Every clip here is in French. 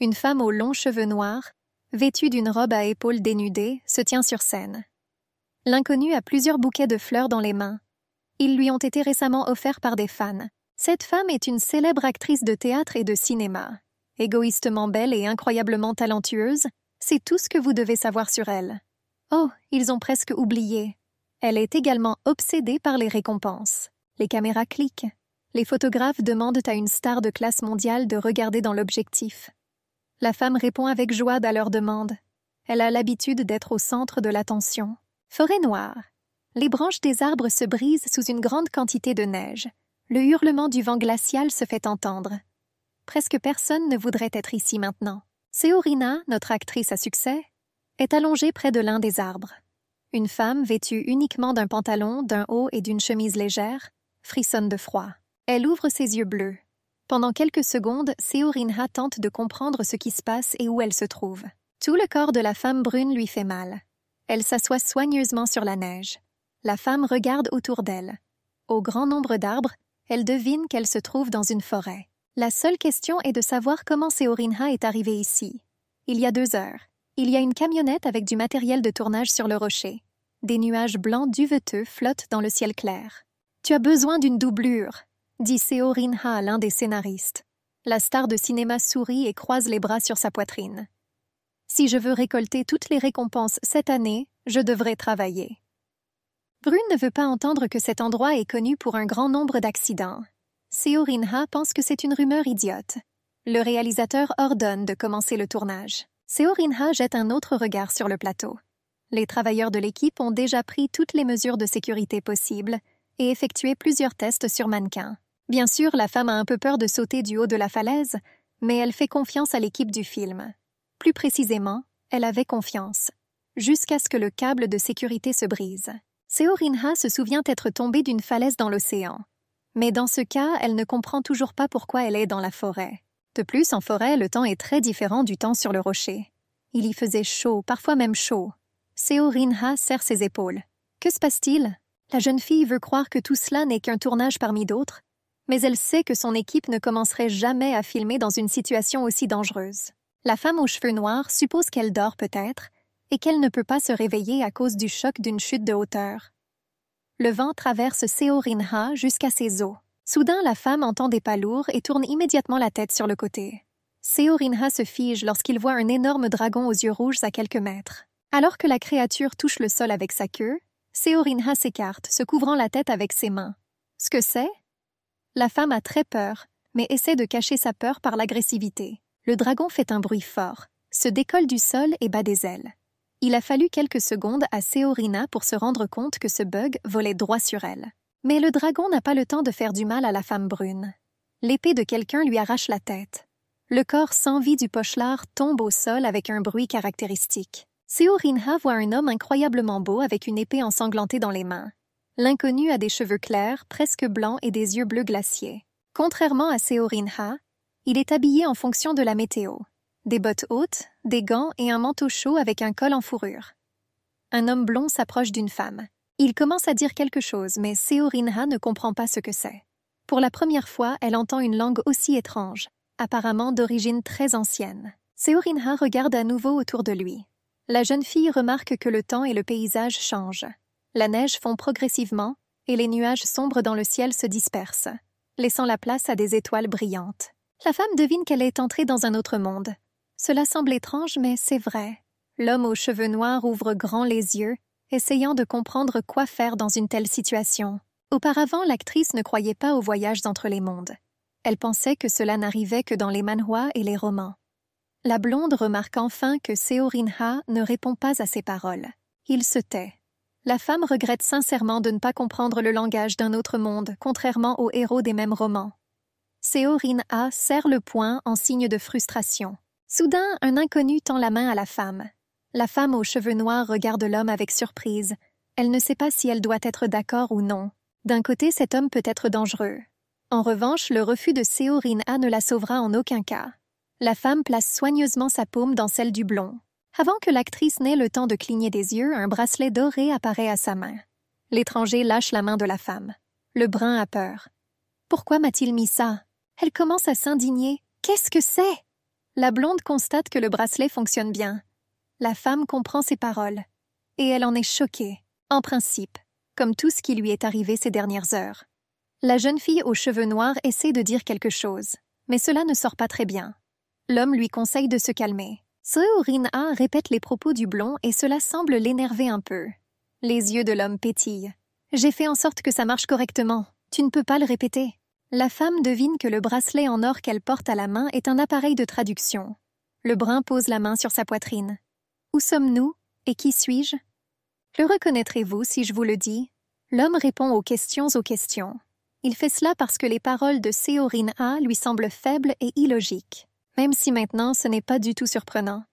Une femme aux longs cheveux noirs, vêtue d'une robe à épaules dénudées, se tient sur scène. L'inconnue a plusieurs bouquets de fleurs dans les mains. Ils lui ont été récemment offerts par des fans. Cette femme est une célèbre actrice de théâtre et de cinéma. Égoïstement belle et incroyablement talentueuse, c'est tout ce que vous devez savoir sur elle. Oh, ils ont presque oublié. Elle est également obsédée par les récompenses. Les caméras cliquent. Les photographes demandent à une star de classe mondiale de regarder dans l'objectif. La femme répond avec joie à leur demande. Elle a l'habitude d'être au centre de l'attention. Forêt noire. Les branches des arbres se brisent sous une grande quantité de neige. Le hurlement du vent glacial se fait entendre. Presque personne ne voudrait être ici maintenant. Seorina, notre actrice à succès, est allongée près de l'un des arbres. Une femme vêtue uniquement d'un pantalon, d'un haut et d'une chemise légère frissonne de froid. Elle ouvre ses yeux bleus. Pendant quelques secondes, Seorina tente de comprendre ce qui se passe et où elle se trouve. Tout le corps de la femme brune lui fait mal. Elle s'assoit soigneusement sur la neige. La femme regarde autour d'elle. Au grand nombre d'arbres, elle devine qu'elle se trouve dans une forêt. La seule question est de savoir comment Seorina est arrivée ici. Il y a 2 heures. Il y a une camionnette avec du matériel de tournage sur le rocher. Des nuages blancs duveteux flottent dans le ciel clair. « Tu as besoin d'une doublure », dit Seorina à l'un des scénaristes. La star de cinéma sourit et croise les bras sur sa poitrine. « Si je veux récolter toutes les récompenses cette année, je devrais travailler. » Brune ne veut pas entendre que cet endroit est connu pour un grand nombre d'accidents. Seorina pense que c'est une rumeur idiote. Le réalisateur ordonne de commencer le tournage. Seorina jette un autre regard sur le plateau. Les travailleurs de l'équipe ont déjà pris toutes les mesures de sécurité possibles et effectué plusieurs tests sur mannequins. Bien sûr, la femme a un peu peur de sauter du haut de la falaise, mais elle fait confiance à l'équipe du film. Plus précisément, elle avait confiance, jusqu'à ce que le câble de sécurité se brise. Seorina se souvient être tombée d'une falaise dans l'océan. Mais dans ce cas, elle ne comprend toujours pas pourquoi elle est dans la forêt. De plus, en forêt, le temps est très différent du temps sur le rocher. Il y faisait chaud, parfois même chaud. Seorina serre ses épaules. Que se passe-t-il? La jeune fille veut croire que tout cela n'est qu'un tournage parmi d'autres, mais elle sait que son équipe ne commencerait jamais à filmer dans une situation aussi dangereuse. La femme aux cheveux noirs suppose qu'elle dort peut-être et qu'elle ne peut pas se réveiller à cause du choc d'une chute de hauteur. Le vent traverse Seorina jusqu'à ses os. Soudain, la femme entend des pas lourds et tourne immédiatement la tête sur le côté. Seorina se fige lorsqu'il voit un énorme dragon aux yeux rouges à quelques mètres. Alors que la créature touche le sol avec sa queue, Seorina s'écarte, se couvrant la tête avec ses mains. Ce que c'est? La femme a très peur, mais essaie de cacher sa peur par l'agressivité. Le dragon fait un bruit fort, se décolle du sol et bat des ailes. Il a fallu quelques secondes à Seorina pour se rendre compte que ce bug volait droit sur elle. Mais le dragon n'a pas le temps de faire du mal à la femme brune. L'épée de quelqu'un lui arrache la tête. Le corps sans vie du pochelard tombe au sol avec un bruit caractéristique. Seorina voit un homme incroyablement beau avec une épée ensanglantée dans les mains. L'inconnu a des cheveux clairs, presque blancs et des yeux bleus glaciers. Contrairement à Seorina, il est habillé en fonction de la météo. Des bottes hautes, des gants et un manteau chaud avec un col en fourrure. Un homme blond s'approche d'une femme. Il commence à dire quelque chose, mais Seorina ne comprend pas ce que c'est. Pour la première fois, elle entend une langue aussi étrange, apparemment d'origine très ancienne. Seorina regarde à nouveau autour de lui. La jeune fille remarque que le temps et le paysage changent. La neige fond progressivement et les nuages sombres dans le ciel se dispersent, laissant la place à des étoiles brillantes. La femme devine qu'elle est entrée dans un autre monde. Cela semble étrange, mais c'est vrai. L'homme aux cheveux noirs ouvre grand les yeux, essayant de comprendre quoi faire dans une telle situation. Auparavant, l'actrice ne croyait pas aux voyages entre les mondes. Elle pensait que cela n'arrivait que dans les manhwas et les romans. La blonde remarque enfin que Seorina ne répond pas à ses paroles. Il se tait. La femme regrette sincèrement de ne pas comprendre le langage d'un autre monde, contrairement aux héros des mêmes romans. Seorina serre le poing en signe de frustration. Soudain, un inconnu tend la main à la femme. La femme aux cheveux noirs regarde l'homme avec surprise. Elle ne sait pas si elle doit être d'accord ou non. D'un côté, cet homme peut être dangereux. En revanche, le refus de Seorina ne la sauvera en aucun cas. La femme place soigneusement sa paume dans celle du blond. Avant que l'actrice n'ait le temps de cligner des yeux, un bracelet doré apparaît à sa main. L'étranger lâche la main de la femme. Le brun a peur. « Pourquoi m'a-t-il mis ça ?» Elle commence à s'indigner. « Qu'est-ce que c'est ?» La blonde constate que le bracelet fonctionne bien. La femme comprend ses paroles. Et elle en est choquée, en principe, comme tout ce qui lui est arrivé ces dernières heures. La jeune fille aux cheveux noirs essaie de dire quelque chose, mais cela ne sort pas très bien. L'homme lui conseille de se calmer. Seo Rin-a répète les propos du blond et cela semble l'énerver un peu. Les yeux de l'homme pétillent. « J'ai fait en sorte que ça marche correctement. Tu ne peux pas le répéter. » La femme devine que le bracelet en or qu'elle porte à la main est un appareil de traduction. Le brun pose la main sur sa poitrine. « Où sommes-nous et qui suis-je » Le reconnaîtrez-vous si je vous le dis? L'homme répond aux questions. Il fait cela parce que les paroles de Seo Rin-a lui semblent faibles et illogiques. Même si maintenant ce n'est pas du tout surprenant.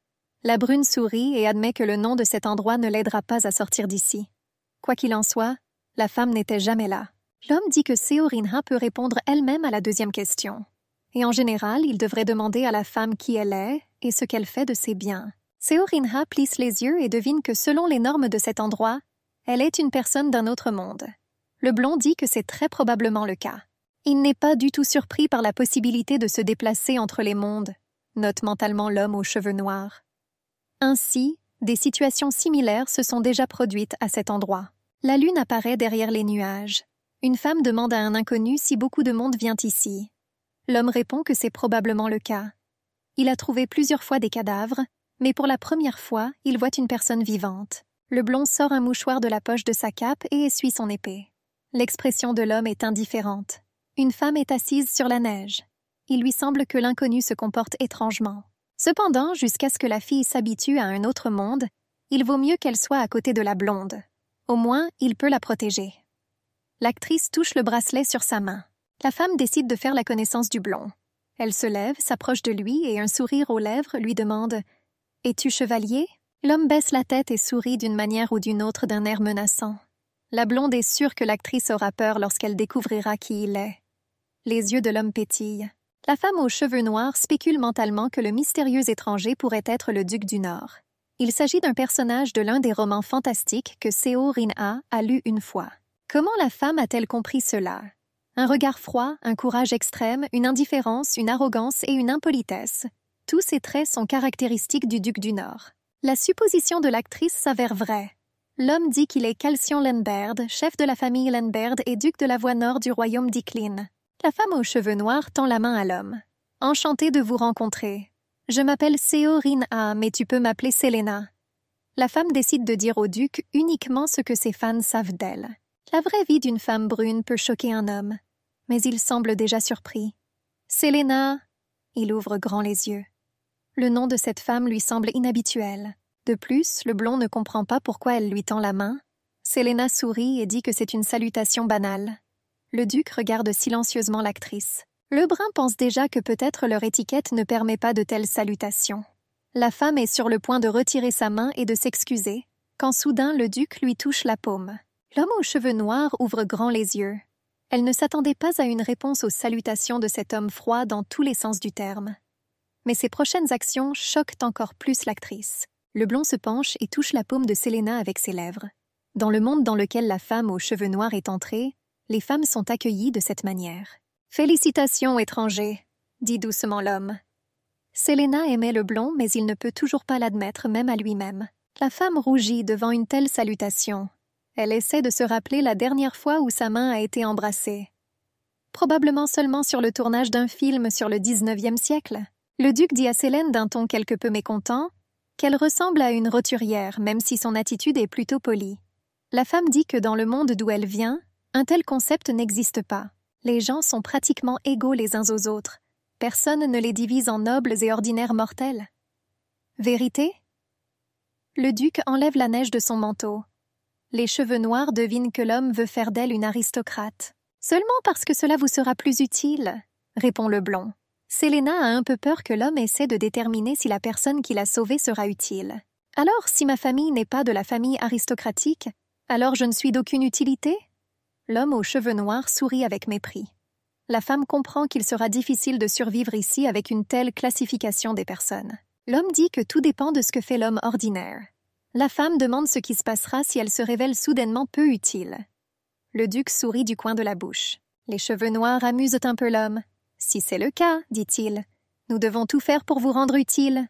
La brune sourit et admet que le nom de cet endroit ne l'aidera pas à sortir d'ici. Quoi qu'il en soit, la femme n'était jamais là. L'homme dit que Seo Rin-a peut répondre elle-même à la deuxième question. Et en général, il devrait demander à la femme qui elle est et ce qu'elle fait de ses biens. Seo Rin-a plisse les yeux et devine que selon les normes de cet endroit, elle est une personne d'un autre monde. Le blond dit que c'est très probablement le cas. Il n'est pas du tout surpris par la possibilité de se déplacer entre les mondes, note mentalement l'homme aux cheveux noirs. Ainsi, des situations similaires se sont déjà produites à cet endroit. La lune apparaît derrière les nuages. Une femme demande à un inconnu si beaucoup de monde vient ici. L'homme répond que c'est probablement le cas. Il a trouvé plusieurs fois des cadavres, mais pour la première fois, il voit une personne vivante. Le blond sort un mouchoir de la poche de sa cape et essuie son épée. L'expression de l'homme est indifférente. Une femme est assise sur la neige. Il lui semble que l'inconnu se comporte étrangement. Cependant, jusqu'à ce que la fille s'habitue à un autre monde, il vaut mieux qu'elle soit à côté de la blonde. Au moins, il peut la protéger. L'actrice touche le bracelet sur sa main. La femme décide de faire la connaissance du blond. Elle se lève, s'approche de lui et un sourire aux lèvres lui demande « Es-tu chevalier ?» L'homme baisse la tête et sourit d'une manière ou d'une autre d'un air menaçant. La blonde est sûre que l'actrice aura peur lorsqu'elle découvrira qui il est. Les yeux de l'homme pétillent. La femme aux cheveux noirs spécule mentalement que le mystérieux étranger pourrait être le duc du Nord. Il s'agit d'un personnage de l'un des romans fantastiques que Seo Rin-a a lu une fois. Comment la femme a-t-elle compris cela? Un regard froid, un courage extrême, une indifférence, une arrogance et une impolitesse. Tous ces traits sont caractéristiques du duc du Nord. La supposition de l'actrice s'avère vraie. L'homme dit qu'il est Calcion Lenberd, chef de la famille Lenberd et duc de la voie nord du royaume d'Iclin. La femme aux cheveux noirs tend la main à l'homme. « Enchantée de vous rencontrer. Je m'appelle Seo Rin-a, mais tu peux m'appeler Selena. » La femme décide de dire au duc uniquement ce que ses fans savent d'elle. La vraie vie d'une femme brune peut choquer un homme, mais il semble déjà surpris. « Selena !» Il ouvre grand les yeux. Le nom de cette femme lui semble inhabituel. De plus, le blond ne comprend pas pourquoi elle lui tend la main. Selena sourit et dit que c'est une salutation banale. Le duc regarde silencieusement l'actrice. Le brun pense déjà que peut-être leur étiquette ne permet pas de telles salutations. La femme est sur le point de retirer sa main et de s'excuser, quand soudain le duc lui touche la paume. L'homme aux cheveux noirs ouvre grand les yeux. Elle ne s'attendait pas à une réponse aux salutations de cet homme froid dans tous les sens du terme. Mais ses prochaines actions choquent encore plus l'actrice. Le blond se penche et touche la paume de Selena avec ses lèvres. Dans le monde dans lequel la femme aux cheveux noirs est entrée, les femmes sont accueillies de cette manière. « Félicitations, étranger !» dit doucement l'homme. Selena aimait le blond, mais il ne peut toujours pas l'admettre, même à lui-même. La femme rougit devant une telle salutation. Elle essaie de se rappeler la dernière fois où sa main a été embrassée. Probablement seulement sur le tournage d'un film sur le 19e siècle. Le duc dit à Selene d'un ton quelque peu mécontent qu'elle ressemble à une roturière, même si son attitude est plutôt polie. La femme dit que dans le monde d'où elle vient, un tel concept n'existe pas. Les gens sont pratiquement égaux les uns aux autres. Personne ne les divise en nobles et ordinaires mortels. Vérité? Le duc enlève la neige de son manteau. Les cheveux noirs devinent que l'homme veut faire d'elle une aristocrate. « Seulement parce que cela vous sera plus utile », répond le blond. Selena a un peu peur que l'homme essaie de déterminer si la personne qui l'a sauvée sera utile. « Alors, si ma famille n'est pas de la famille aristocratique, alors je ne suis d'aucune utilité ?» L'homme aux cheveux noirs sourit avec mépris. La femme comprend qu'il sera difficile de survivre ici avec une telle classification des personnes. L'homme dit que tout dépend de ce que fait l'homme ordinaire. La femme demande ce qui se passera si elle se révèle soudainement peu utile. Le duc sourit du coin de la bouche. Les cheveux noirs amusent un peu l'homme. « Si c'est le cas, dit-il, Nous devons tout faire pour vous rendre utile.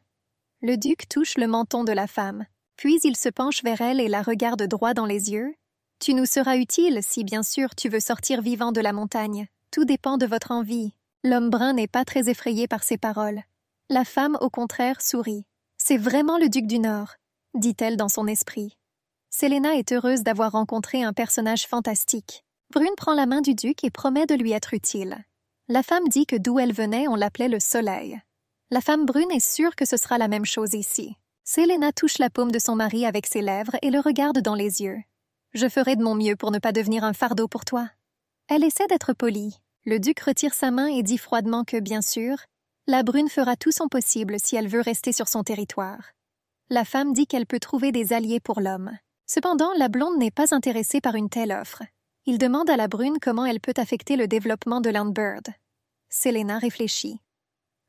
Le duc touche le menton de la femme, puis il se penche vers elle et la regarde droit dans les yeux. Tu nous seras utile si, bien sûr, tu veux sortir vivant de la montagne. Tout dépend de votre envie. L'homme brun n'est pas très effrayé par ces paroles. La femme, au contraire, sourit. C'est vraiment le duc du Nord, dit-elle dans son esprit. Selena est heureuse d'avoir rencontré un personnage fantastique. Brune prend la main du duc et promet de lui être utile. La femme dit que d'où elle venait, on l'appelait le soleil. La femme brune est sûre que ce sera la même chose ici. Selena touche la paume de son mari avec ses lèvres et le regarde dans les yeux. « Je ferai de mon mieux pour ne pas devenir un fardeau pour toi. » Elle essaie d'être polie. Le duc retire sa main et dit froidement que, bien sûr, la brune fera tout son possible si elle veut rester sur son territoire. La femme dit qu'elle peut trouver des alliés pour l'homme. Cependant, la blonde n'est pas intéressée par une telle offre. Il demande à la brune comment elle peut affecter le développement de Landbird. Selena réfléchit.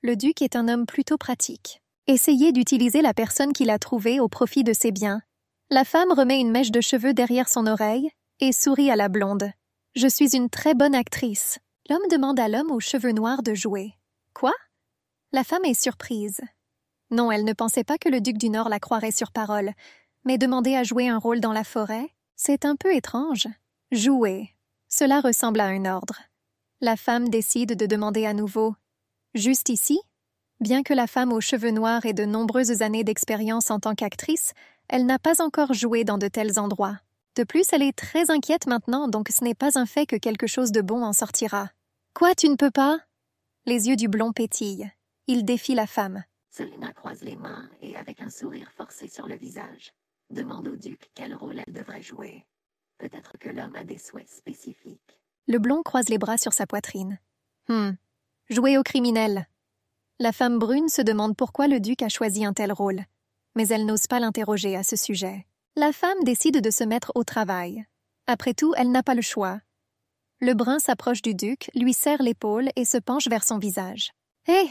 Le duc est un homme plutôt pratique. Essayez d'utiliser la personne qu'il a trouvée au profit de ses biens. La femme remet une mèche de cheveux derrière son oreille et sourit à la blonde. « Je suis une très bonne actrice. » L'homme demande à l'homme aux cheveux noirs de jouer. « Quoi ?» La femme est surprise. Non, elle ne pensait pas que le duc du Nord la croirait sur parole, mais demander à jouer un rôle dans la forêt, c'est un peu étrange. Jouer. Cela ressemble à un ordre. La femme décide de demander à nouveau. « Juste ici ?» Bien que la femme aux cheveux noirs ait de nombreuses années d'expérience en tant qu'actrice, elle n'a pas encore joué dans de tels endroits. De plus, elle est très inquiète maintenant, donc ce n'est pas un fait que quelque chose de bon en sortira. « Quoi, tu ne peux pas ?» Les yeux du blond pétillent. Il défie la femme. Selena croise les mains et, avec un sourire forcé sur le visage, demande au duc quel rôle elle devrait jouer. Peut-être que l'homme a des souhaits spécifiques. Le blond croise les bras sur sa poitrine. « Jouer au criminel. » La femme brune se demande pourquoi le duc a choisi un tel rôle, mais elle n'ose pas l'interroger à ce sujet. La femme décide de se mettre au travail. Après tout, elle n'a pas le choix. Le brun s'approche du duc, lui serre l'épaule et se penche vers son visage. « Hé !»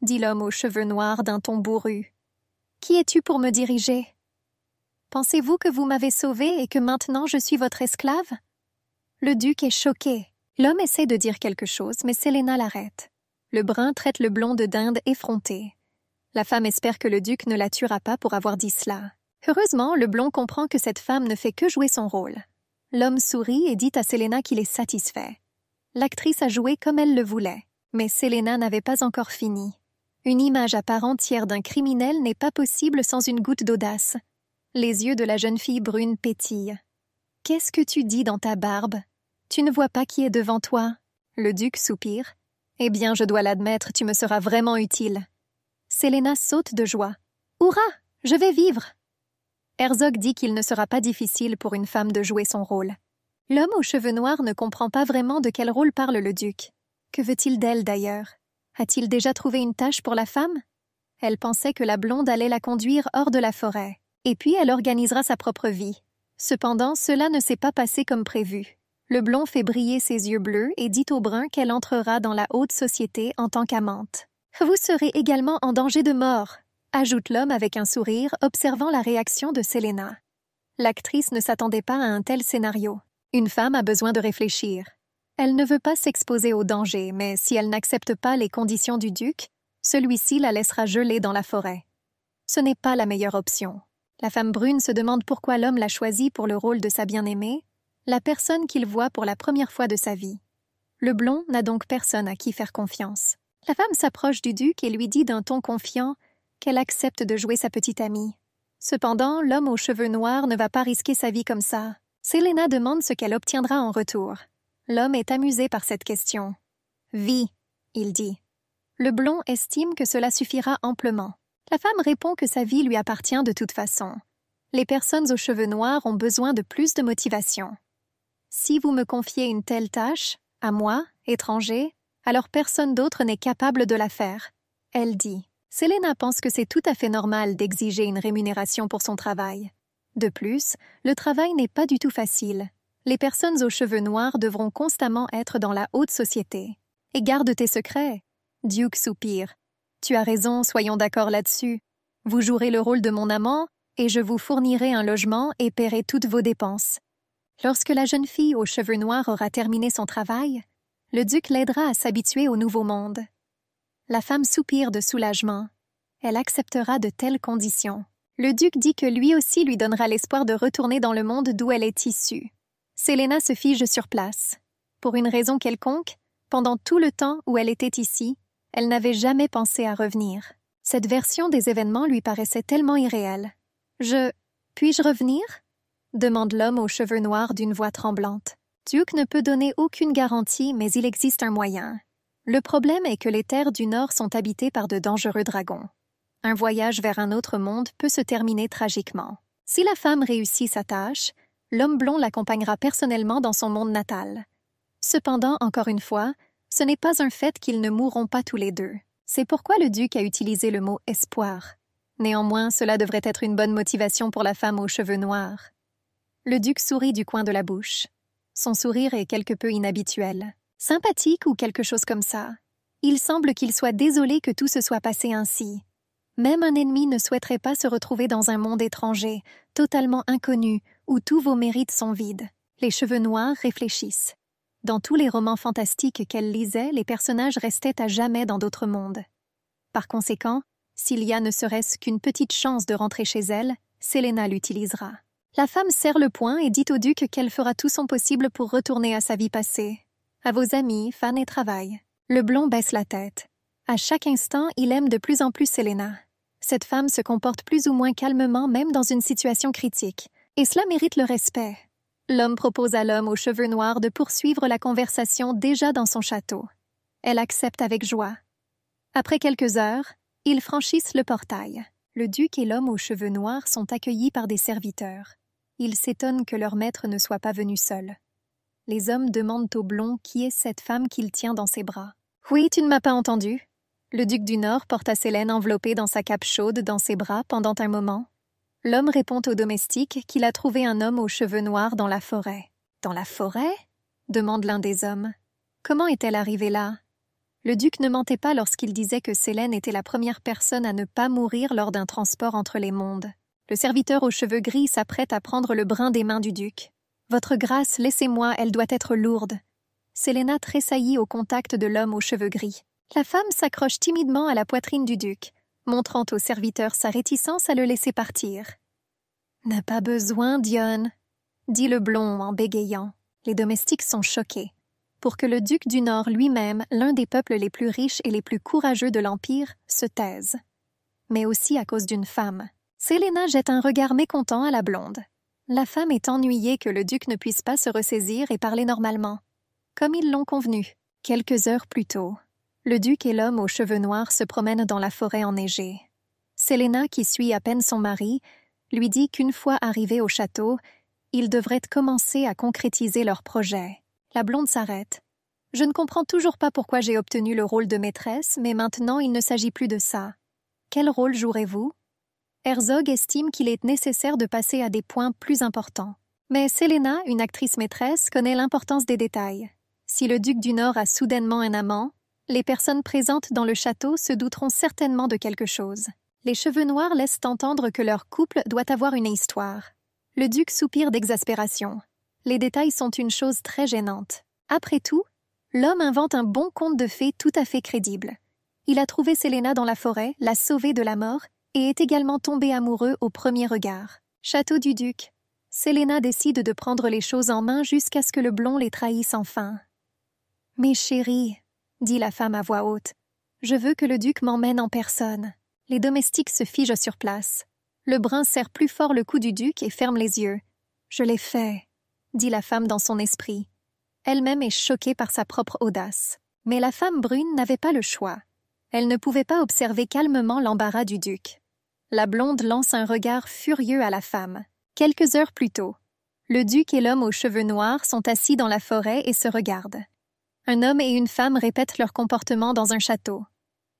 dit l'homme aux cheveux noirs d'un ton bourru. « Qui es-tu pour me diriger? Pensez-vous que vous m'avez sauvé et que maintenant je suis votre esclave? » Le duc est choqué. L'homme essaie de dire quelque chose, mais Selena l'arrête. Le brun traite le blond de dinde effronté. La femme espère que le duc ne la tuera pas pour avoir dit cela. Heureusement, le blond comprend que cette femme ne fait que jouer son rôle. L'homme sourit et dit à Selena qu'il est satisfait. L'actrice a joué comme elle le voulait, mais Selena n'avait pas encore fini. Une image à part entière d'un criminel n'est pas possible sans une goutte d'audace. Les yeux de la jeune fille brune pétillent. « Qu'est-ce que tu dis dans ta barbe? Tu ne vois pas qui est devant toi ?» Le duc soupire. « Eh bien, je dois l'admettre, tu me seras vraiment utile. » Selena saute de joie. « Hurrah! Je vais vivre !» Herzog dit qu'il ne sera pas difficile pour une femme de jouer son rôle. L'homme aux cheveux noirs ne comprend pas vraiment de quel rôle parle le duc. Que veut-il d'elle, d'ailleurs? A-t-il déjà trouvé une tâche pour la femme? Elle pensait que la blonde allait la conduire hors de la forêt, et puis elle organisera sa propre vie. Cependant, cela ne s'est pas passé comme prévu. Le blond fait briller ses yeux bleus et dit au brun qu'elle entrera dans la haute société en tant qu'amante. « Vous serez également en danger de mort », ajoute l'homme avec un sourire, observant la réaction de Selena. L'actrice ne s'attendait pas à un tel scénario. Une femme a besoin de réfléchir. Elle ne veut pas s'exposer au danger, mais si elle n'accepte pas les conditions du duc, celui-ci la laissera geler dans la forêt. Ce n'est pas la meilleure option. La femme brune se demande pourquoi l'homme l'a choisie pour le rôle de sa bien-aimée, la personne qu'il voit pour la première fois de sa vie. Le blond n'a donc personne à qui faire confiance. La femme s'approche du duc et lui dit d'un ton confiant qu'elle accepte de jouer sa petite amie. Cependant, l'homme aux cheveux noirs ne va pas risquer sa vie comme ça. Selena demande ce qu'elle obtiendra en retour. L'homme est amusé par cette question. « Vie », il dit. Le blond estime que cela suffira amplement. La femme répond que sa vie lui appartient de toute façon. Les personnes aux cheveux noirs ont besoin de plus de motivation. Si vous me confiez une telle tâche, à moi, étranger, alors personne d'autre n'est capable de la faire. Elle dit. Selena pense que c'est tout à fait normal d'exiger une rémunération pour son travail. De plus, le travail n'est pas du tout facile. Les personnes aux cheveux noirs devront constamment être dans la haute société. Et garde tes secrets. Duke soupire. Tu as raison, soyons d'accord là-dessus. Vous jouerez le rôle de mon amant, et je vous fournirai un logement et paierai toutes vos dépenses. Lorsque la jeune fille aux cheveux noirs aura terminé son travail, le duc l'aidera à s'habituer au nouveau monde. La femme soupire de soulagement. Elle acceptera de telles conditions. Le duc dit que lui aussi lui donnera l'espoir de retourner dans le monde d'où elle est issue. Selena se fige sur place. Pour une raison quelconque, pendant tout le temps où elle était ici, elle n'avait jamais pensé à revenir. Cette version des événements lui paraissait tellement irréelle. Puis-je revenir? Demande l'homme aux cheveux noirs d'une voix tremblante. Duke ne peut donner aucune garantie, mais il existe un moyen. Le problème est que les terres du Nord sont habitées par de dangereux dragons. Un voyage vers un autre monde peut se terminer tragiquement. Si la femme réussit sa tâche, l'homme blond l'accompagnera personnellement dans son monde natal. Cependant, encore une fois, ce n'est pas un fait qu'ils ne mourront pas tous les deux. C'est pourquoi le duc a utilisé le mot « espoir ». Néanmoins, cela devrait être une bonne motivation pour la femme aux cheveux noirs. Le duc sourit du coin de la bouche. Son sourire est quelque peu inhabituel. Sympathique ou quelque chose comme ça. Il semble qu'il soit désolé que tout se soit passé ainsi. Même un ennemi ne souhaiterait pas se retrouver dans un monde étranger, totalement inconnu, où tous vos mérites sont vides. Les cheveux noirs réfléchissent. Dans tous les romans fantastiques qu'elle lisait, les personnages restaient à jamais dans d'autres mondes. Par conséquent, s'il y a ne serait-ce qu'une petite chance de rentrer chez elle, Selena l'utilisera. La femme serre le poing et dit au duc qu'elle fera tout son possible pour retourner à sa vie passée. À vos amis, fans et travail. Le blond baisse la tête. À chaque instant, il aime de plus en plus Selena. Cette femme se comporte plus ou moins calmement même dans une situation critique. Et cela mérite le respect. L'homme propose à l'homme aux cheveux noirs de poursuivre la conversation déjà dans son château. Elle accepte avec joie. Après quelques heures, ils franchissent le portail. Le duc et l'homme aux cheveux noirs sont accueillis par des serviteurs. Ils s'étonnent que leur maître ne soit pas venu seul. Les hommes demandent au blond qui est cette femme qu'il tient dans ses bras. « Oui, tu ne m'as pas entendu. » Le duc du Nord porta Célène enveloppée dans sa cape chaude dans ses bras pendant un moment. L'homme répond au domestique qu'il a trouvé un homme aux cheveux noirs dans la forêt. « Dans la forêt ?» demande l'un des hommes. « Comment est-elle arrivée là ?» Le duc ne mentait pas lorsqu'il disait que Célène était la première personne à ne pas mourir lors d'un transport entre les mondes. Le serviteur aux cheveux gris s'apprête à prendre le brin des mains du duc. « Votre grâce, laissez-moi, elle doit être lourde. » Selena tressaillit au contact de l'homme aux cheveux gris. La femme s'accroche timidement à la poitrine du duc, montrant au serviteur sa réticence à le laisser partir. « N'a pas besoin, Dionne, » dit le blond en bégayant. Les domestiques sont choqués. Pour que le duc du Nord lui-même, l'un des peuples les plus riches et les plus courageux de l'Empire, se taise. Mais aussi à cause d'une femme. Selena jette un regard mécontent à la blonde. La femme est ennuyée que le duc ne puisse pas se ressaisir et parler normalement, comme ils l'ont convenu. Quelques heures plus tôt, le duc et l'homme aux cheveux noirs se promènent dans la forêt enneigée. Selena, qui suit à peine son mari, lui dit qu'une fois arrivés au château, ils devraient commencer à concrétiser leur projet. La blonde s'arrête. « Je ne comprends toujours pas pourquoi j'ai obtenu le rôle de maîtresse, mais maintenant il ne s'agit plus de ça. Quel rôle jouerez-vous » Herzog estime qu'il est nécessaire de passer à des points plus importants. Mais Selena, une actrice maîtresse, connaît l'importance des détails. Si le duc du Nord a soudainement un amant, les personnes présentes dans le château se douteront certainement de quelque chose. Les cheveux noirs laissent entendre que leur couple doit avoir une histoire. Le duc soupire d'exaspération. Les détails sont une chose très gênante. Après tout, l'homme invente un bon conte de fées tout à fait crédible. Il a trouvé Selena dans la forêt, l'a sauvée de la mort, et est également tombé amoureux au premier regard. Château du duc. Selena décide de prendre les choses en main jusqu'à ce que le blond les trahisse enfin. « Mes chéris, » dit la femme à voix haute, « je veux que le duc m'emmène en personne. » Les domestiques se figent sur place. Le brun serre plus fort le cou du duc et ferme les yeux. « Je l'ai fait, » dit la femme dans son esprit. Elle-même est choquée par sa propre audace. Mais la femme brune n'avait pas le choix. Elle ne pouvait pas observer calmement l'embarras du duc. La blonde lance un regard furieux à la femme. Quelques heures plus tôt, le duc et l'homme aux cheveux noirs sont assis dans la forêt et se regardent. Un homme et une femme répètent leur comportement dans un château.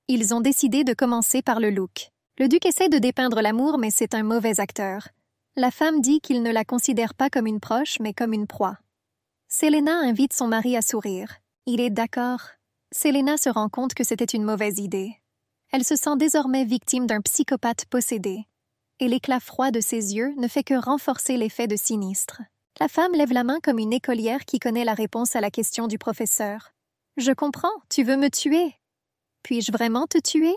Ils ont décidé de commencer par le look. Le duc essaie de dépeindre l'amour, mais c'est un mauvais acteur. La femme dit qu'il ne la considère pas comme une proche, mais comme une proie. Selena invite son mari à sourire. Il est d'accord. Selena se rend compte que c'était une mauvaise idée. Elle se sent désormais victime d'un psychopathe possédé. Et l'éclat froid de ses yeux ne fait que renforcer l'effet de sinistre. La femme lève la main comme une écolière qui connaît la réponse à la question du professeur. « Je comprends, tu veux me tuer. » Puis-je vraiment te tuer?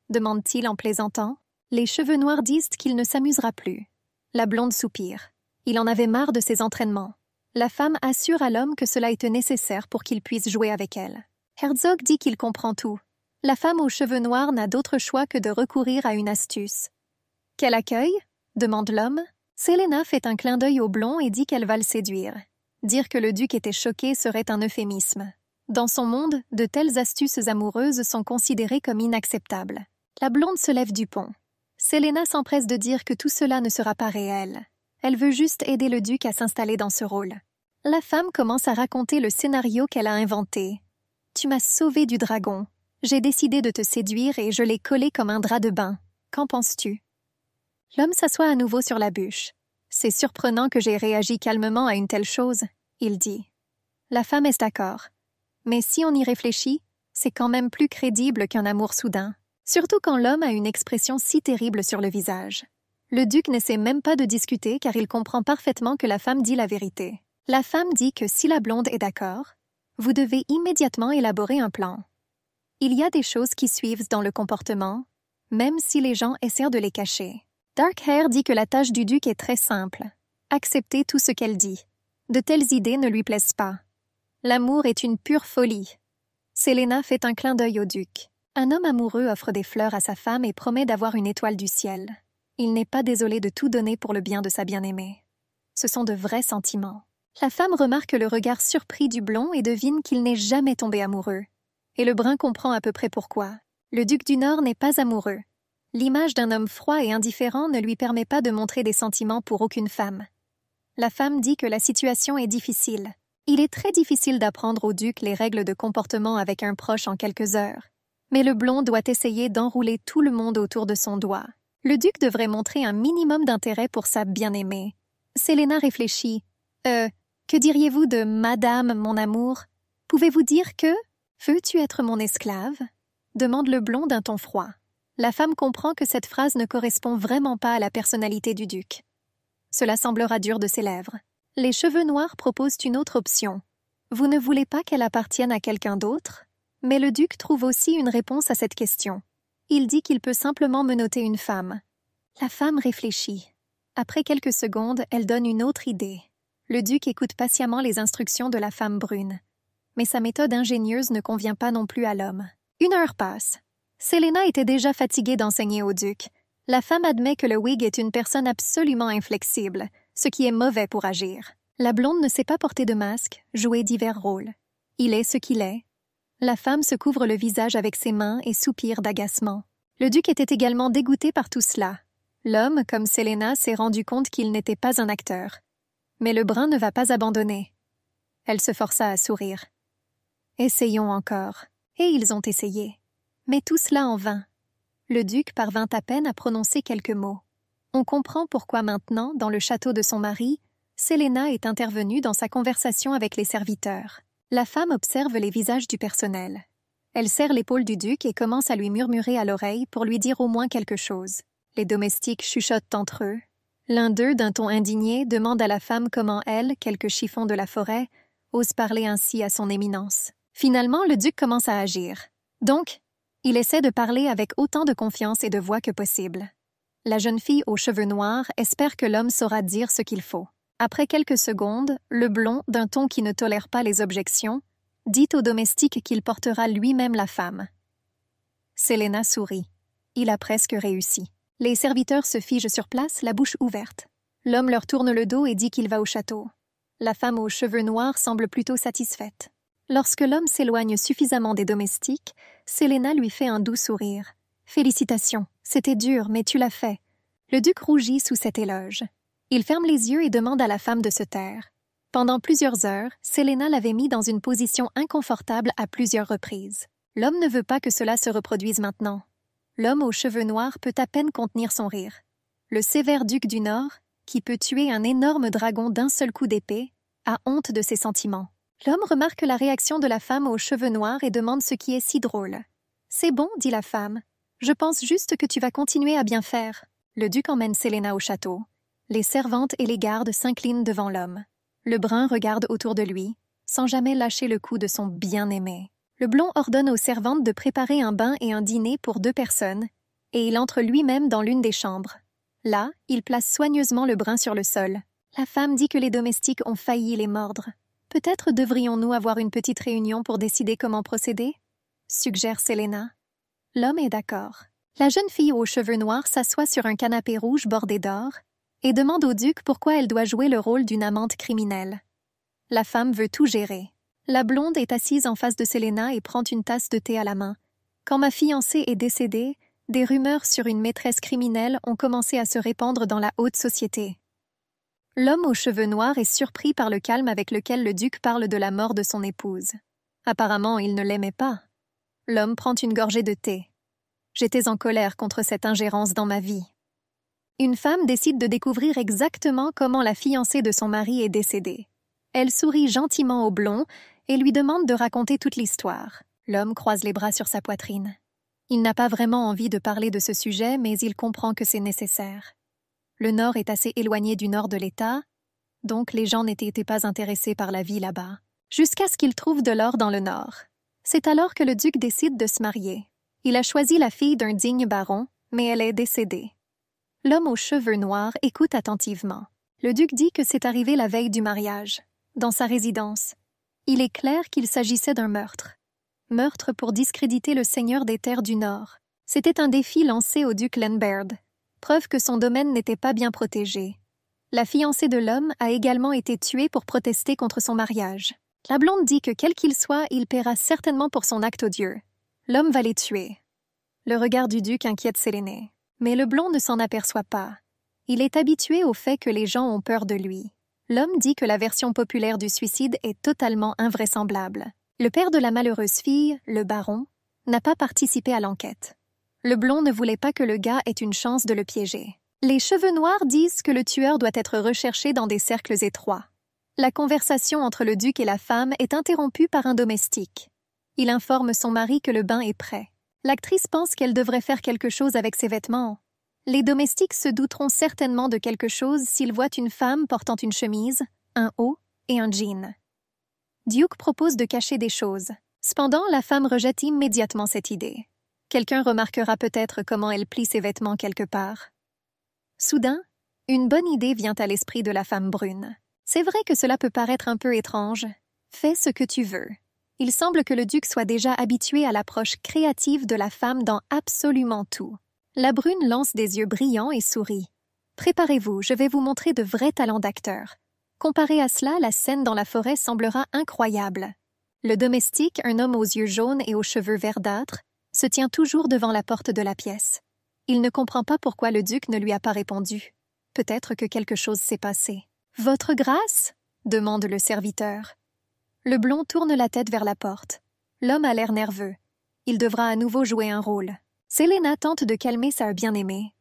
Demande-t-il en plaisantant. Les cheveux noirs disent qu'il ne s'amusera plus. La blonde soupire. Il en avait marre de ses entraînements. La femme assure à l'homme que cela était nécessaire pour qu'il puisse jouer avec elle. Herzog dit qu'il comprend tout. La femme aux cheveux noirs n'a d'autre choix que de recourir à une astuce. « Quel accueil ?» demande l'homme. Selena fait un clin d'œil au blond et dit qu'elle va le séduire. Dire que le duc était choqué serait un euphémisme. Dans son monde, de telles astuces amoureuses sont considérées comme inacceptables. La blonde se lève du pont. Selena s'empresse de dire que tout cela ne sera pas réel. Elle veut juste aider le duc à s'installer dans ce rôle. La femme commence à raconter le scénario qu'elle a inventé. « Tu m'as sauvé du dragon. J'ai décidé de te séduire et je l'ai collé comme un drap de bain. Qu'en penses-tu » L'homme s'assoit à nouveau sur la bûche. « C'est surprenant que j'ai réagi calmement à une telle chose, » il dit. La femme est d'accord. Mais si on y réfléchit, c'est quand même plus crédible qu'un amour soudain. Surtout quand l'homme a une expression si terrible sur le visage. Le duc n'essaie même pas de discuter car il comprend parfaitement que la femme dit la vérité. La femme dit que si la blonde est d'accord, vous devez immédiatement élaborer un plan. Il y a des choses qui suivent dans le comportement, même si les gens essaient de les cacher. Darkhair dit que la tâche du duc est très simple. Accepter tout ce qu'elle dit. De telles idées ne lui plaisent pas. L'amour est une pure folie. Selena fait un clin d'œil au duc. Un homme amoureux offre des fleurs à sa femme et promet d'avoir une étoile du ciel. Il n'est pas désolé de tout donner pour le bien de sa bien-aimée. Ce sont de vrais sentiments. La femme remarque le regard surpris du blond et devine qu'il n'est jamais tombé amoureux. Et le brun comprend à peu près pourquoi. Le duc du Nord n'est pas amoureux. L'image d'un homme froid et indifférent ne lui permet pas de montrer des sentiments pour aucune femme. La femme dit que la situation est difficile. Il est très difficile d'apprendre au duc les règles de comportement avec un proche en quelques heures. Mais le blond doit essayer d'enrouler tout le monde autour de son doigt. Le duc devrait montrer un minimum d'intérêt pour sa bien-aimée. Selena réfléchit. Que diriez-vous de « Madame, mon amour » ? Pouvez-vous dire que « Veux-tu être mon esclave » demande le blond d'un ton froid. La femme comprend que cette phrase ne correspond vraiment pas à la personnalité du duc. Cela semblera dur de ses lèvres. Les cheveux noirs proposent une autre option. Vous ne voulez pas qu'elle appartienne à quelqu'un d'autre ? Mais le duc trouve aussi une réponse à cette question. Il dit qu'il peut simplement menotter une femme. La femme réfléchit. Après quelques secondes, elle donne une autre idée. Le duc écoute patiemment les instructions de la femme brune. Mais sa méthode ingénieuse ne convient pas non plus à l'homme. 1 heure passe. Selena était déjà fatiguée d'enseigner au duc. La femme admet que le Whig est une personne absolument inflexible, ce qui est mauvais pour agir. La blonde ne sait pas porter de masque, jouer divers rôles. Il est ce qu'il est. La femme se couvre le visage avec ses mains et soupire d'agacement. Le duc était également dégoûté par tout cela. L'homme, comme Selena, s'est rendu compte qu'il n'était pas un acteur. Mais le brun ne va pas abandonner. Elle se força à sourire. Essayons encore. Et ils ont essayé. Mais tout cela en vain. Le duc parvint à peine à prononcer quelques mots. On comprend pourquoi maintenant, dans le château de son mari, Selena est intervenue dans sa conversation avec les serviteurs. La femme observe les visages du personnel. Elle serre l'épaule du duc et commence à lui murmurer à l'oreille pour lui dire au moins quelque chose. Les domestiques chuchotent entre eux. L'un d'eux, d'un ton indigné, demande à la femme comment elle, quelques chiffons de la forêt, ose parler ainsi à son éminence. Finalement, le duc commence à agir. Donc, il essaie de parler avec autant de confiance et de voix que possible. La jeune fille aux cheveux noirs espère que l'homme saura dire ce qu'il faut. Après quelques secondes, le blond, d'un ton qui ne tolère pas les objections, dit au domestique qu'il portera lui-même la femme. Selena sourit. Il a presque réussi. Les serviteurs se figent sur place, la bouche ouverte. L'homme leur tourne le dos et dit qu'il va au château. La femme aux cheveux noirs semble plutôt satisfaite. Lorsque l'homme s'éloigne suffisamment des domestiques, Selena lui fait un doux sourire. « Félicitations, c'était dur, mais tu l'as fait. » Le duc rougit sous cet éloge. Il ferme les yeux et demande à la femme de se taire. Pendant plusieurs heures, Selena l'avait mis dans une position inconfortable à plusieurs reprises. L'homme ne veut pas que cela se reproduise maintenant. L'homme aux cheveux noirs peut à peine contenir son rire. Le sévère duc du Nord, qui peut tuer un énorme dragon d'un seul coup d'épée, a honte de ses sentiments. L'homme remarque la réaction de la femme aux cheveux noirs et demande ce qui est si drôle. « C'est bon, dit la femme. Je pense juste que tu vas continuer à bien faire. » Le duc emmène Selena au château. Les servantes et les gardes s'inclinent devant l'homme. Le brun regarde autour de lui, sans jamais lâcher le cou de son bien-aimé. Le blond ordonne aux servantes de préparer un bain et un dîner pour 2 personnes, et il entre lui-même dans l'une des chambres. Là, il place soigneusement le brun sur le sol. La femme dit que les domestiques ont failli les mordre. Peut-être devrions-nous avoir une petite réunion pour décider comment procéder? Suggère Selena. L'homme est d'accord. La jeune fille aux cheveux noirs s'assoit sur un canapé rouge bordé d'or et demande au duc pourquoi elle doit jouer le rôle d'une amante criminelle. La femme veut tout gérer. La blonde est assise en face de Selena et prend une tasse de thé à la main. Quand ma fiancée est décédée, des rumeurs sur une maîtresse criminelle ont commencé à se répandre dans la haute société. L'homme aux cheveux noirs est surpris par le calme avec lequel le duc parle de la mort de son épouse. Apparemment, il ne l'aimait pas. L'homme prend une gorgée de thé. J'étais en colère contre cette ingérence dans ma vie. Une femme décide de découvrir exactement comment la fiancée de son mari est décédée. Elle sourit gentiment au blond et lui demande de raconter toute l'histoire. L'homme croise les bras sur sa poitrine. Il n'a pas vraiment envie de parler de ce sujet, mais il comprend que c'est nécessaire. Le nord est assez éloigné du nord de l'État, donc les gens n'étaient pas intéressés par la vie là-bas, jusqu'à ce qu'ils trouvent de l'or dans le nord. C'est alors que le duc décide de se marier. Il a choisi la fille d'un digne baron, mais elle est décédée. L'homme aux cheveux noirs écoute attentivement. Le duc dit que c'est arrivé la veille du mariage, dans sa résidence. Il est clair qu'il s'agissait d'un meurtre. Meurtre pour discréditer le seigneur des terres du Nord. C'était un défi lancé au duc Lambert, preuve que son domaine n'était pas bien protégé. La fiancée de l'homme a également été tuée pour protester contre son mariage. La blonde dit que quel qu'il soit, il paiera certainement pour son acte odieux. L'homme va les tuer. Le regard du duc inquiète Séléné. Mais le blond ne s'en aperçoit pas. Il est habitué au fait que les gens ont peur de lui. L'homme dit que la version populaire du suicide est totalement invraisemblable. Le père de la malheureuse fille, le baron, n'a pas participé à l'enquête. Le blond ne voulait pas que le gars ait une chance de le piéger. Les cheveux noirs disent que le tueur doit être recherché dans des cercles étroits. La conversation entre le duc et la femme est interrompue par un domestique. Il informe son mari que le bain est prêt. L'actrice pense qu'elle devrait faire quelque chose avec ses vêtements. Les domestiques se douteront certainement de quelque chose s'ils voient une femme portant une chemise, un haut et un jean. Duke propose de cacher des choses. Cependant, la femme rejette immédiatement cette idée. Quelqu'un remarquera peut-être comment elle plie ses vêtements quelque part. Soudain, une bonne idée vient à l'esprit de la femme brune. C'est vrai que cela peut paraître un peu étrange. Fais ce que tu veux. Il semble que le duc soit déjà habitué à l'approche créative de la femme dans absolument tout. La brune lance des yeux brillants et sourit. Préparez-vous, je vais vous montrer de vrais talents d'acteur. Comparé à cela, la scène dans la forêt semblera incroyable. Le domestique, un homme aux yeux jaunes et aux cheveux verdâtres, se tient toujours devant la porte de la pièce. Il ne comprend pas pourquoi le duc ne lui a pas répondu. Peut-être que quelque chose s'est passé. « Votre grâce ?» demande le serviteur. Le blond tourne la tête vers la porte. L'homme a l'air nerveux. Il devra à nouveau jouer un rôle. Selena tente de calmer sa bien-aimée.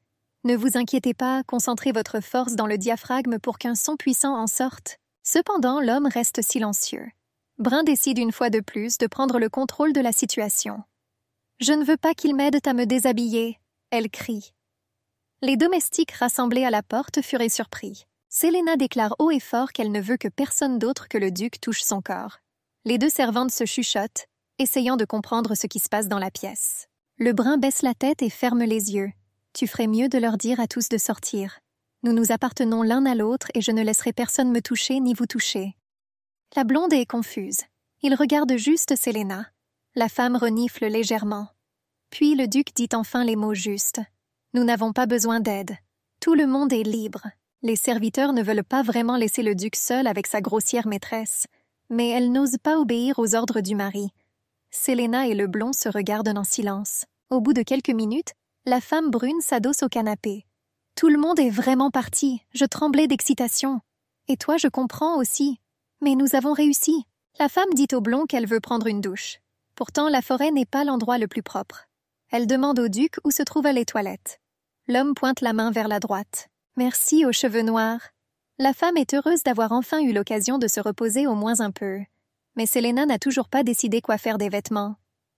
Ne vous inquiétez pas, concentrez votre force dans le diaphragme pour qu'un son puissant en sorte. Cependant, l'homme reste silencieux. Brun décide une fois de plus de prendre le contrôle de la situation. « Je ne veux pas qu'il m'aide à me déshabiller !» elle crie. Les domestiques rassemblés à la porte furent surpris. Selena déclare haut et fort qu'elle ne veut que personne d'autre que le duc touche son corps. Les 2 servantes se chuchotent, essayant de comprendre ce qui se passe dans la pièce. Le brun baisse la tête et ferme les yeux. « Tu ferais mieux de leur dire à tous de sortir. Nous nous appartenons l'un à l'autre et je ne laisserai personne me toucher ni vous toucher. » La blonde est confuse. Il regarde juste Selena. La femme renifle légèrement. Puis le duc dit enfin les mots justes. « Nous n'avons pas besoin d'aide. Tout le monde est libre. » Les serviteurs ne veulent pas vraiment laisser le duc seul avec sa grossière maîtresse, mais elles n'osent pas obéir aux ordres du mari. Selena et le blond se regardent en silence. Au bout de quelques minutes, la femme brune s'adosse au canapé. « Tout le monde est vraiment parti. Je tremblais d'excitation. Et toi, je comprends aussi. Mais nous avons réussi. » La femme dit au blond qu'elle veut prendre une douche. Pourtant, la forêt n'est pas l'endroit le plus propre. Elle demande au duc où se trouvaient les toilettes. L'homme pointe la main vers la droite. « Merci aux cheveux noirs. » La femme est heureuse d'avoir enfin eu l'occasion de se reposer au moins un peu. Mais Selena n'a toujours pas décidé quoi faire des vêtements.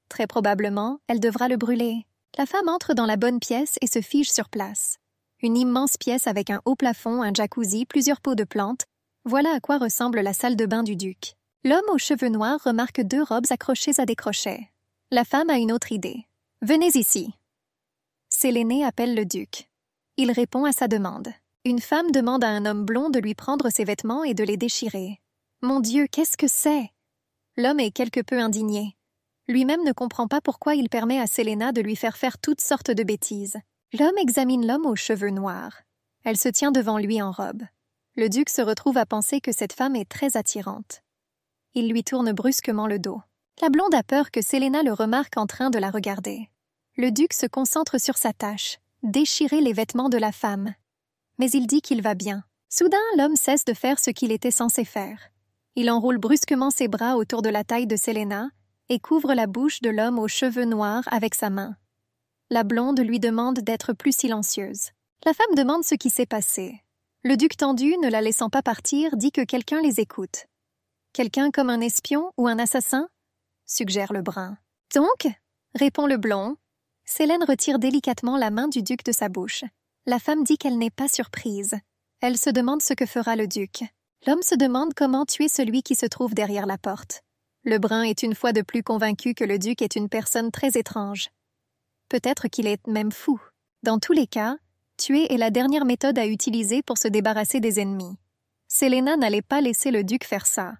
Très probablement, elle devra le brûler. La femme entre dans la bonne pièce et se fige sur place. Une immense pièce avec un haut plafond, un jacuzzi, plusieurs pots de plantes. Voilà à quoi ressemble la salle de bain du duc. L'homme aux cheveux noirs remarque 2 robes accrochées à des crochets. La femme a une autre idée. « Venez ici !» Séléné appelle le duc. Il répond à sa demande. Une femme demande à un homme blond de lui prendre ses vêtements et de les déchirer. « Mon Dieu, qu'est-ce que c'est ?» L'homme est quelque peu indigné. Lui-même ne comprend pas pourquoi il permet à Séléna de lui faire toutes sortes de bêtises. L'homme examine l'homme aux cheveux noirs. Elle se tient devant lui en robe. Le duc se retrouve à penser que cette femme est très attirante. Il lui tourne brusquement le dos. La blonde a peur que Séléna le remarque en train de la regarder. Le duc se concentre sur sa tâche, déchirer les vêtements de la femme. Mais il dit qu'il va bien. Soudain, l'homme cesse de faire ce qu'il était censé faire. Il enroule brusquement ses bras autour de la taille de Séléna et couvre la bouche de l'homme aux cheveux noirs avec sa main. La blonde lui demande d'être plus silencieuse. La femme demande ce qui s'est passé. Le duc tendu, ne la laissant pas partir, dit que quelqu'un les écoute. Quelqu'un comme un espion ou un assassin ? Suggère le brun. Donc ? Répond le blond. Sélène retire délicatement la main du duc de sa bouche. La femme dit qu'elle n'est pas surprise. Elle se demande ce que fera le duc. L'homme se demande comment tuer celui qui se trouve derrière la porte. Le brun est une fois de plus convaincu que le duc est une personne très étrange. Peut-être qu'il est même fou. Dans tous les cas, tuer est la dernière méthode à utiliser pour se débarrasser des ennemis. Séléna n'allait pas laisser le duc faire ça.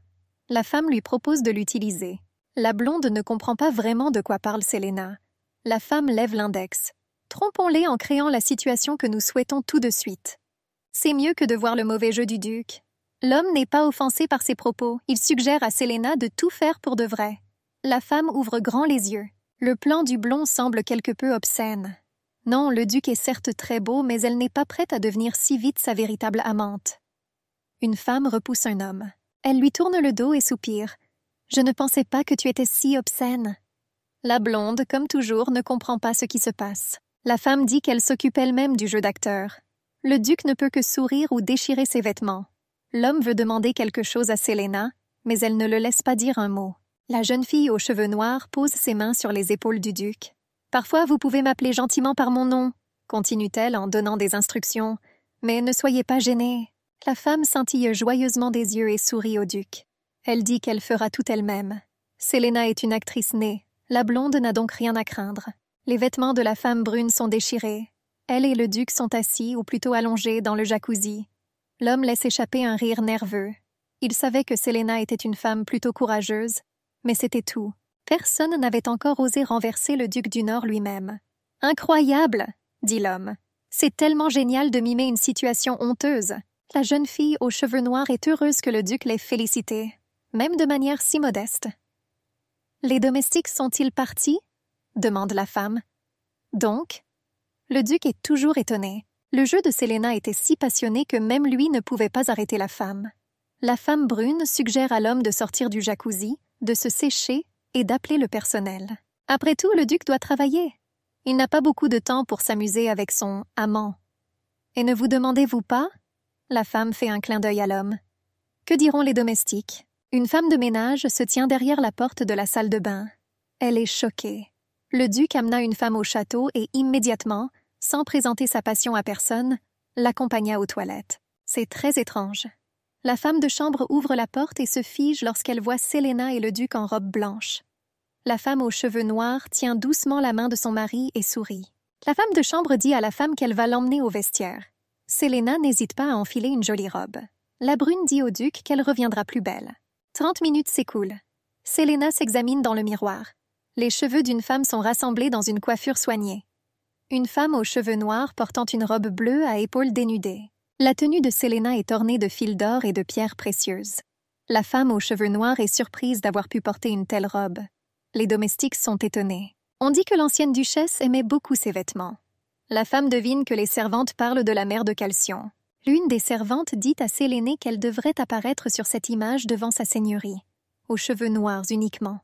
La femme lui propose de l'utiliser. La blonde ne comprend pas vraiment de quoi parle Séléna. La femme lève l'index. Trompons-les en créant la situation que nous souhaitons tout de suite. C'est mieux que de voir le mauvais jeu du duc. L'homme n'est pas offensé par ses propos. Il suggère à Séléna de tout faire pour de vrai. La femme ouvre grand les yeux. Le plan du blond semble quelque peu obscène. Non, le duc est certes très beau, mais elle n'est pas prête à devenir si vite sa véritable amante. Une femme repousse un homme. Elle lui tourne le dos et soupire. « Je ne pensais pas que tu étais si obscène. » La blonde, comme toujours, ne comprend pas ce qui se passe. La femme dit qu'elle s'occupe elle-même du jeu d'acteur. Le duc ne peut que sourire ou déchirer ses vêtements. L'homme veut demander quelque chose à Séléna, mais elle ne le laisse pas dire un mot. La jeune fille aux cheveux noirs pose ses mains sur les épaules du duc. « Parfois, vous pouvez m'appeler gentiment par mon nom, » continue-t-elle en donnant des instructions. « Mais ne soyez pas gêné. » La femme scintille joyeusement des yeux et sourit au duc. Elle dit qu'elle fera tout elle-même. Séléna est une actrice née. La blonde n'a donc rien à craindre. Les vêtements de la femme brune sont déchirés. Elle et le duc sont assis, ou plutôt allongés, dans le jacuzzi. L'homme laisse échapper un rire nerveux. Il savait que Séléna était une femme plutôt courageuse, mais c'était tout. Personne n'avait encore osé renverser le duc du Nord lui-même. « Incroyable !» dit l'homme. « C'est tellement génial de mimer une situation honteuse. » La jeune fille aux cheveux noirs est heureuse que le duc l'ait félicitée, même de manière si modeste. « Les domestiques sont-ils partis ?» demande la femme. « Donc ?» Le duc est toujours étonné. Le jeu de Séléna était si passionné que même lui ne pouvait pas arrêter la femme. La femme brune suggère à l'homme de sortir du jacuzzi, de se sécher et d'appeler le personnel. Après tout, le duc doit travailler. Il n'a pas beaucoup de temps pour s'amuser avec son amant. « Et ne vous demandez-vous pas ?» La femme fait un clin d'œil à l'homme. Que diront les domestiques? Une femme de ménage se tient derrière la porte de la salle de bain. Elle est choquée. Le duc amena une femme au château et immédiatement, sans présenter sa passion à personne, l'accompagna aux toilettes. C'est très étrange. La femme de chambre ouvre la porte et se fige lorsqu'elle voit Séléna et le duc en robe blanche. La femme aux cheveux noirs tient doucement la main de son mari et sourit. La femme de chambre dit à la femme qu'elle va l'emmener au vestiaire. Séléna n'hésite pas à enfiler une jolie robe. La brune dit au duc qu'elle reviendra plus belle. 30 minutes s'écoulent. Séléna s'examine dans le miroir. Les cheveux d'une femme sont rassemblés dans une coiffure soignée. Une femme aux cheveux noirs portant une robe bleue à épaules dénudées. La tenue de Séléna est ornée de fils d'or et de pierres précieuses. La femme aux cheveux noirs est surprise d'avoir pu porter une telle robe. Les domestiques sont étonnés. On dit que l'ancienne duchesse aimait beaucoup ses vêtements. La femme devine que les servantes parlent de la mère de Calcion. L'une des servantes dit à Séléné qu'elle devrait apparaître sur cette image devant sa seigneurie, aux cheveux noirs uniquement.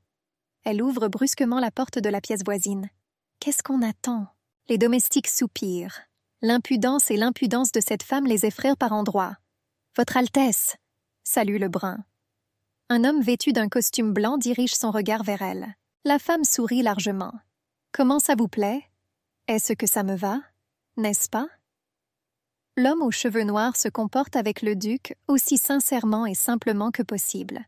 Elle ouvre brusquement la porte de la pièce voisine. Qu'est-ce qu'on attend? Les domestiques soupirent. L'impudence et l'impudence de cette femme les effraient par endroits. « Votre Altesse !» salue le brun. Un homme vêtu d'un costume blanc dirige son regard vers elle. La femme sourit largement. « Comment ça vous plaît? Est-ce que ça me va? N'est-ce pas? » L'homme aux cheveux noirs se comporte avec le duc aussi sincèrement et simplement que possible.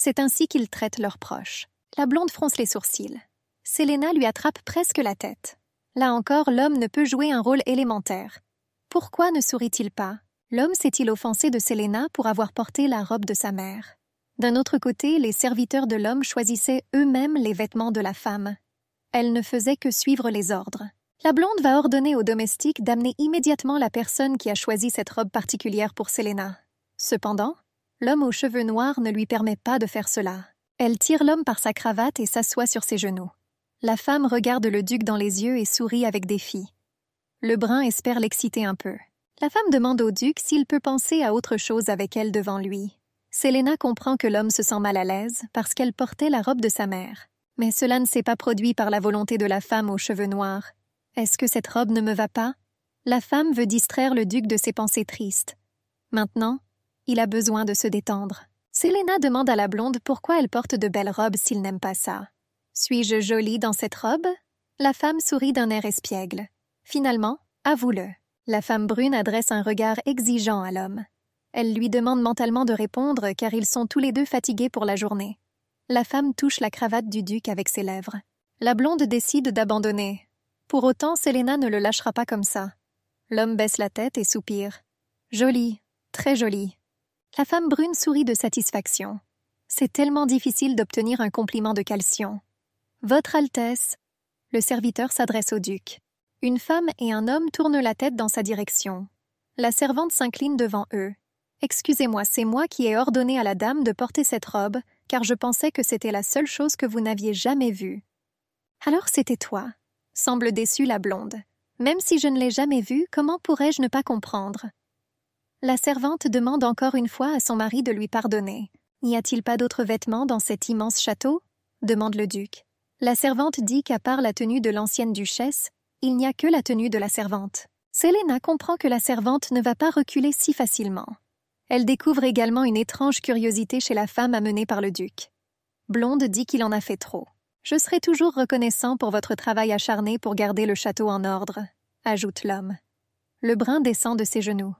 C'est ainsi qu'ils traitent leurs proches. La blonde fronce les sourcils. Selena lui attrape presque la tête. Là encore, l'homme ne peut jouer un rôle élémentaire. Pourquoi ne sourit-il pas? L'homme s'est-il offensé de Selena pour avoir porté la robe de sa mère? D'un autre côté, les serviteurs de l'homme choisissaient eux-mêmes les vêtements de la femme. Elle ne faisait que suivre les ordres. La blonde va ordonner aux domestiques d'amener immédiatement la personne qui a choisi cette robe particulière pour Selena. Cependant, l'homme aux cheveux noirs ne lui permet pas de faire cela. Elle tire l'homme par sa cravate et s'assoit sur ses genoux. La femme regarde le duc dans les yeux et sourit avec défi. Le brun espère l'exciter un peu. La femme demande au duc s'il peut penser à autre chose avec elle devant lui. Selena comprend que l'homme se sent mal à l'aise parce qu'elle portait la robe de sa mère. Mais cela ne s'est pas produit par la volonté de la femme aux cheveux noirs. Est-ce que cette robe ne me va pas? La femme veut distraire le duc de ses pensées tristes. Maintenant, il a besoin de se détendre. Selena demande à la blonde pourquoi elle porte de belles robes s'il n'aime pas ça. Suis-je jolie dans cette robe? La femme sourit d'un air espiègle. Finalement, avoue-le. La femme brune adresse un regard exigeant à l'homme. Elle lui demande mentalement de répondre car ils sont tous les deux fatigués pour la journée. La femme touche la cravate du duc avec ses lèvres. La blonde décide d'abandonner. Pour autant, Selena ne le lâchera pas comme ça. L'homme baisse la tête et soupire. Jolie, très jolie. La femme brune sourit de satisfaction. C'est tellement difficile d'obtenir un compliment de Calcion. Votre Altesse. Le serviteur s'adresse au duc. Une femme et un homme tournent la tête dans sa direction. La servante s'incline devant eux. Excusez-moi, c'est moi qui ai ordonné à la dame de porter cette robe, car je pensais que c'était la seule chose que vous n'aviez jamais vue. Alors c'était toi, semble déçue la blonde. Même si je ne l'ai jamais vue, comment pourrais-je ne pas comprendre? La servante demande encore une fois à son mari de lui pardonner. N'y a-t-il pas d'autres vêtements dans cet immense château? Demande le duc. La servante dit qu'à part la tenue de l'ancienne duchesse, il n'y a que la tenue de la servante. Selena comprend que la servante ne va pas reculer si facilement. Elle découvre également une étrange curiosité chez la femme amenée par le duc. Blonde dit qu'il en a fait trop. « Je serai toujours reconnaissant pour votre travail acharné pour garder le château en ordre », ajoute l'homme. Le brun descend de ses genoux.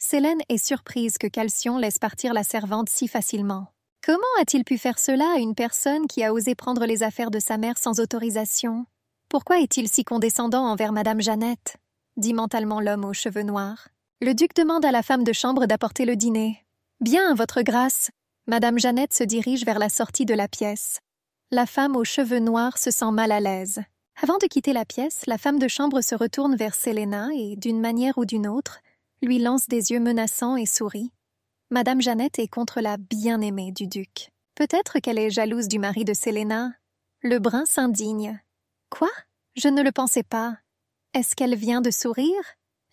Selene est surprise que Calcion laisse partir la servante si facilement. Comment a-t-il pu faire cela à une personne qui a osé prendre les affaires de sa mère sans autorisation? Pourquoi est-il si condescendant envers Madame Jeannette? Dit mentalement l'homme aux cheveux noirs. Le duc demande à la femme de chambre d'apporter le dîner. Bien, votre grâce. Madame Jeannette se dirige vers la sortie de la pièce. La femme aux cheveux noirs se sent mal à l'aise. Avant de quitter la pièce, la femme de chambre se retourne vers Selena et, d'une manière ou d'une autre, lui lance des yeux menaçants et sourit. Madame Jeannette est contre la bien-aimée du duc. Peut-être qu'elle est jalouse du mari de Selena. Le brun s'indigne. Quoi? Je ne le pensais pas. Est-ce qu'elle vient de sourire?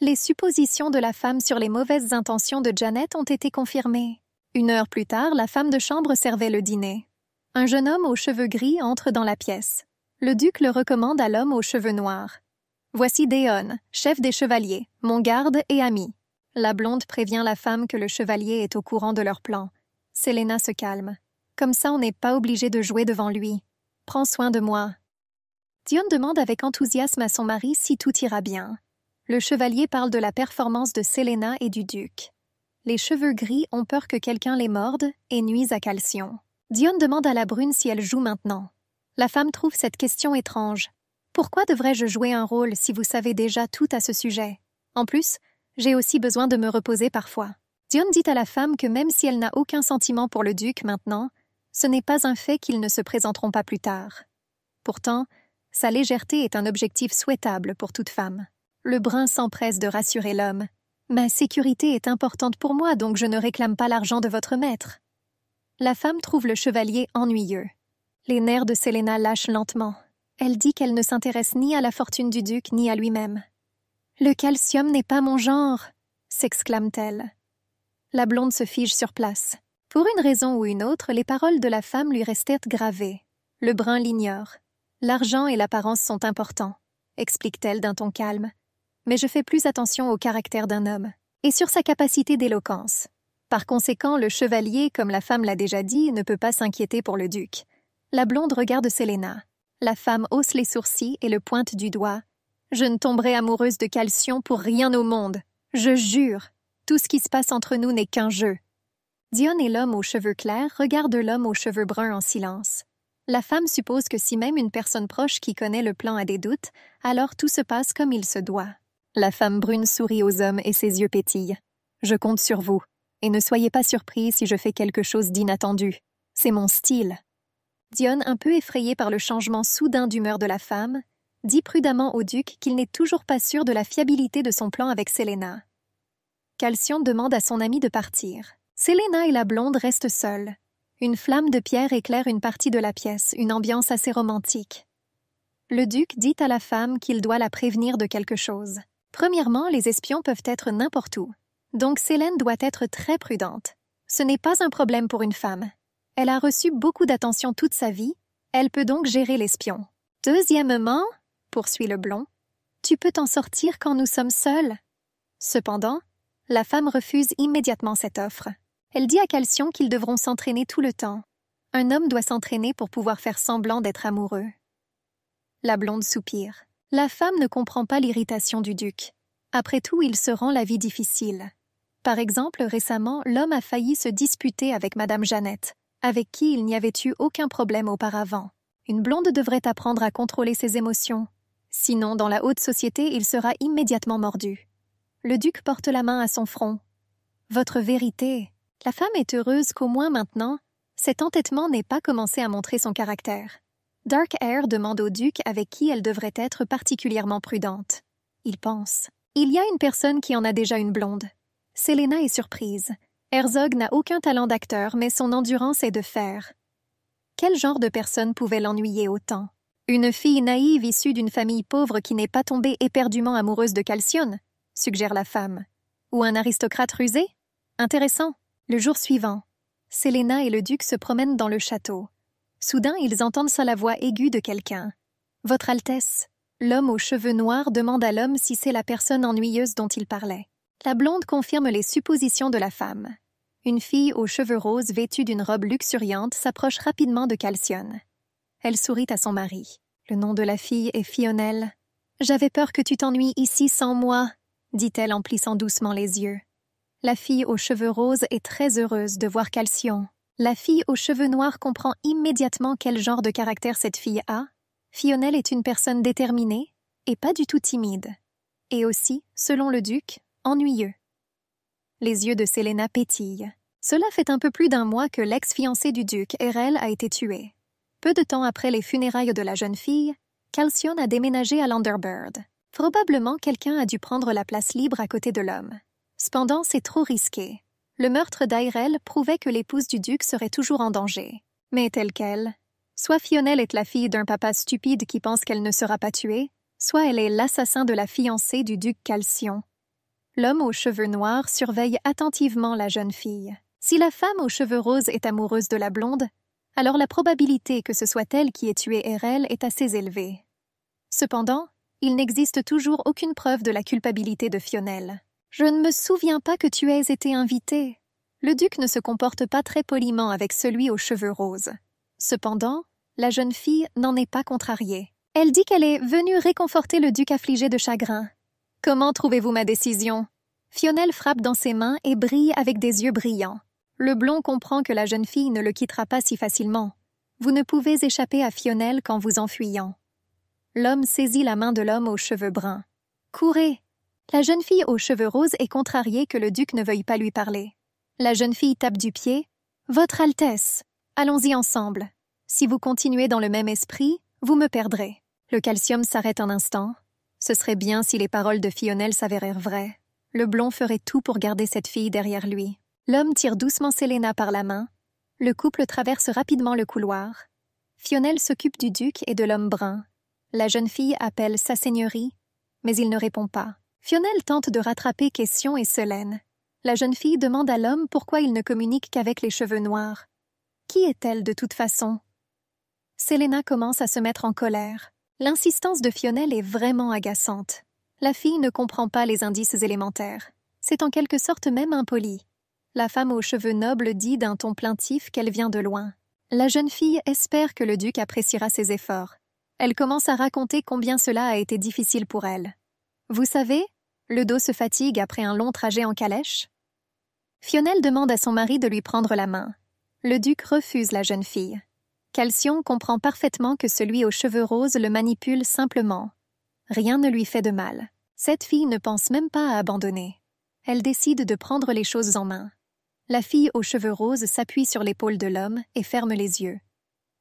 Les suppositions de la femme sur les mauvaises intentions de Jeannette ont été confirmées. 1 heure plus tard, la femme de chambre servait le dîner. Un jeune homme aux cheveux gris entre dans la pièce. Le duc le recommande à l'homme aux cheveux noirs. « Voici Déon, chef des chevaliers, mon garde et ami. » La blonde prévient la femme que le chevalier est au courant de leur plan. Selena se calme. « Comme ça, on n'est pas obligé de jouer devant lui. Prends soin de moi. » Dion demande avec enthousiasme à son mari si tout ira bien. Le chevalier parle de la performance de Selena et du duc. Les cheveux gris ont peur que quelqu'un les morde et nuise à Calcion. Dion demande à la brune si elle joue maintenant. La femme trouve cette question étrange. Pourquoi devrais-je jouer un rôle si vous savez déjà tout à ce sujet? En plus, j'ai aussi besoin de me reposer parfois. Dion dit à la femme que même si elle n'a aucun sentiment pour le duc maintenant, ce n'est pas un fait qu'ils ne se présenteront pas plus tard. Pourtant, sa légèreté est un objectif souhaitable pour toute femme. Le brun s'empresse de rassurer l'homme. « Ma sécurité est importante pour moi, donc je ne réclame pas l'argent de votre maître. » La femme trouve le chevalier ennuyeux. Les nerfs de Selena lâchent lentement. Elle dit qu'elle ne s'intéresse ni à la fortune du duc ni à lui-même. « Le calcium n'est pas mon genre !» s'exclame-t-elle. La blonde se fige sur place. Pour une raison ou une autre, les paroles de la femme lui restèrent gravées. Le brun l'ignore. « L'argent et l'apparence sont importants », explique-t-elle d'un ton calme. « Mais je fais plus attention au caractère d'un homme et sur sa capacité d'éloquence. Par conséquent, le chevalier, comme la femme l'a déjà dit, ne peut pas s'inquiéter pour le duc. » La blonde regarde Selena. La femme hausse les sourcils et le pointe du doigt. « Je ne tomberai amoureuse de Calcion pour rien au monde. Je jure, tout ce qui se passe entre nous n'est qu'un jeu. » Dion et l'homme aux cheveux clairs regardent l'homme aux cheveux bruns en silence. La femme suppose que si même une personne proche qui connaît le plan a des doutes, alors tout se passe comme il se doit. La femme brune sourit aux hommes et ses yeux pétillent. « Je compte sur vous, et ne soyez pas surpris si je fais quelque chose d'inattendu. C'est mon style. » Dion, un peu effrayé par le changement soudain d'humeur de la femme, dit prudemment au duc qu'il n'est toujours pas sûr de la fiabilité de son plan avec Selena. Calcion demande à son ami de partir. Selena et la blonde restent seules. Une flamme de pierre éclaire une partie de la pièce, une ambiance assez romantique. Le duc dit à la femme qu'il doit la prévenir de quelque chose. Premièrement, les espions peuvent être n'importe où. Donc Selene doit être très prudente. Ce n'est pas un problème pour une femme. Elle a reçu beaucoup d'attention toute sa vie, elle peut donc gérer l'espion. Deuxièmement, poursuit le blond, tu peux t'en sortir quand nous sommes seuls. Cependant, la femme refuse immédiatement cette offre. Elle dit à Calcion qu'ils devront s'entraîner tout le temps. Un homme doit s'entraîner pour pouvoir faire semblant d'être amoureux. La blonde soupire. La femme ne comprend pas l'irritation du duc. Après tout, il se rend la vie difficile. Par exemple, récemment, l'homme a failli se disputer avec Madame Jeannette, avec qui il n'y avait eu aucun problème auparavant. Une blonde devrait apprendre à contrôler ses émotions. Sinon, dans la haute société, il sera immédiatement mordu. Le duc porte la main à son front. « Votre vérité. La femme est heureuse qu'au moins maintenant, cet entêtement n'ait pas commencé à montrer son caractère. » Dark Hair demande au duc avec qui elle devrait être particulièrement prudente. Il pense. Il y a une personne qui en a déjà une blonde. Selena est surprise. Herzog n'a aucun talent d'acteur, mais son endurance est de fer. Quel genre de personne pouvait l'ennuyer autant? Une fille naïve issue d'une famille pauvre qui n'est pas tombée éperdument amoureuse de Calcione, suggère la femme. Ou un aristocrate rusé? Intéressant. Le jour suivant, Selena et le duc se promènent dans le château. Soudain, ils entendent la voix aiguë de quelqu'un. « Votre Altesse !» L'homme aux cheveux noirs demande à l'homme si c'est la personne ennuyeuse dont il parlait. La blonde confirme les suppositions de la femme. Une fille aux cheveux roses vêtue d'une robe luxuriante s'approche rapidement de Calcione. Elle sourit à son mari. Le nom de la fille est Fionel. « J'avais peur que tu t'ennuies ici sans moi, » dit-elle en plissant doucement les yeux. La fille aux cheveux roses est très heureuse de voir Calcione. La fille aux cheveux noirs comprend immédiatement quel genre de caractère cette fille a. Fionel est une personne déterminée et pas du tout timide. Et aussi, selon le duc, ennuyeux. Les yeux de Selena pétillent. Cela fait un peu plus d'un mois que l'ex-fiancé du duc, Erel, a été tué. Peu de temps après les funérailles de la jeune fille, Calcione a déménagé à Landerbird. Probablement, quelqu'un a dû prendre la place libre à côté de l'homme. Cependant, c'est trop risqué. Le meurtre d'Airel prouvait que l'épouse du duc serait toujours en danger. Mais telle qu'elle, soit Fionel est la fille d'un papa stupide qui pense qu'elle ne sera pas tuée, soit elle est l'assassin de la fiancée du duc Calcione. L'homme aux cheveux noirs surveille attentivement la jeune fille. Si la femme aux cheveux roses est amoureuse de la blonde, alors la probabilité que ce soit elle qui ait tué Erel est assez élevée. Cependant, il n'existe toujours aucune preuve de la culpabilité de Fionel. « Je ne me souviens pas que tu aies été invité. » Le duc ne se comporte pas très poliment avec celui aux cheveux roses. Cependant, la jeune fille n'en est pas contrariée. Elle dit qu'elle est venue réconforter le duc affligé de chagrin. « Comment trouvez-vous ma décision ?» Fionel frappe dans ses mains et brille avec des yeux brillants. Le blond comprend que la jeune fille ne le quittera pas si facilement. Vous ne pouvez échapper à Fionel qu'en vous enfuyant. L'homme saisit la main de l'homme aux cheveux bruns. « Courez !» La jeune fille aux cheveux roses est contrariée que le duc ne veuille pas lui parler. La jeune fille tape du pied. « Votre Altesse, allons-y ensemble. Si vous continuez dans le même esprit, vous me perdrez. » Le Calcium s'arrête un instant. Ce serait bien si les paroles de Fionel s'avérèrent vraies. Le blond ferait tout pour garder cette fille derrière lui. L'homme tire doucement Selena par la main. Le couple traverse rapidement le couloir. Fionel s'occupe du duc et de l'homme brun. La jeune fille appelle sa seigneurie, mais il ne répond pas. Fionel tente de rattraper Question et Selene. La jeune fille demande à l'homme pourquoi il ne communique qu'avec les cheveux noirs. Qui est-elle de toute façon? Selena commence à se mettre en colère. L'insistance de Fionel est vraiment agaçante. La fille ne comprend pas les indices élémentaires. C'est en quelque sorte même impoli. La femme aux cheveux nobles dit d'un ton plaintif qu'elle vient de loin. La jeune fille espère que le duc appréciera ses efforts. Elle commence à raconter combien cela a été difficile pour elle. Vous savez, le dos se fatigue après un long trajet en calèche. Fionel demande à son mari de lui prendre la main. Le duc refuse la jeune fille. Calcion comprend parfaitement que celui aux cheveux roses le manipule simplement. Rien ne lui fait de mal. Cette fille ne pense même pas à abandonner. Elle décide de prendre les choses en main. La fille aux cheveux roses s'appuie sur l'épaule de l'homme et ferme les yeux.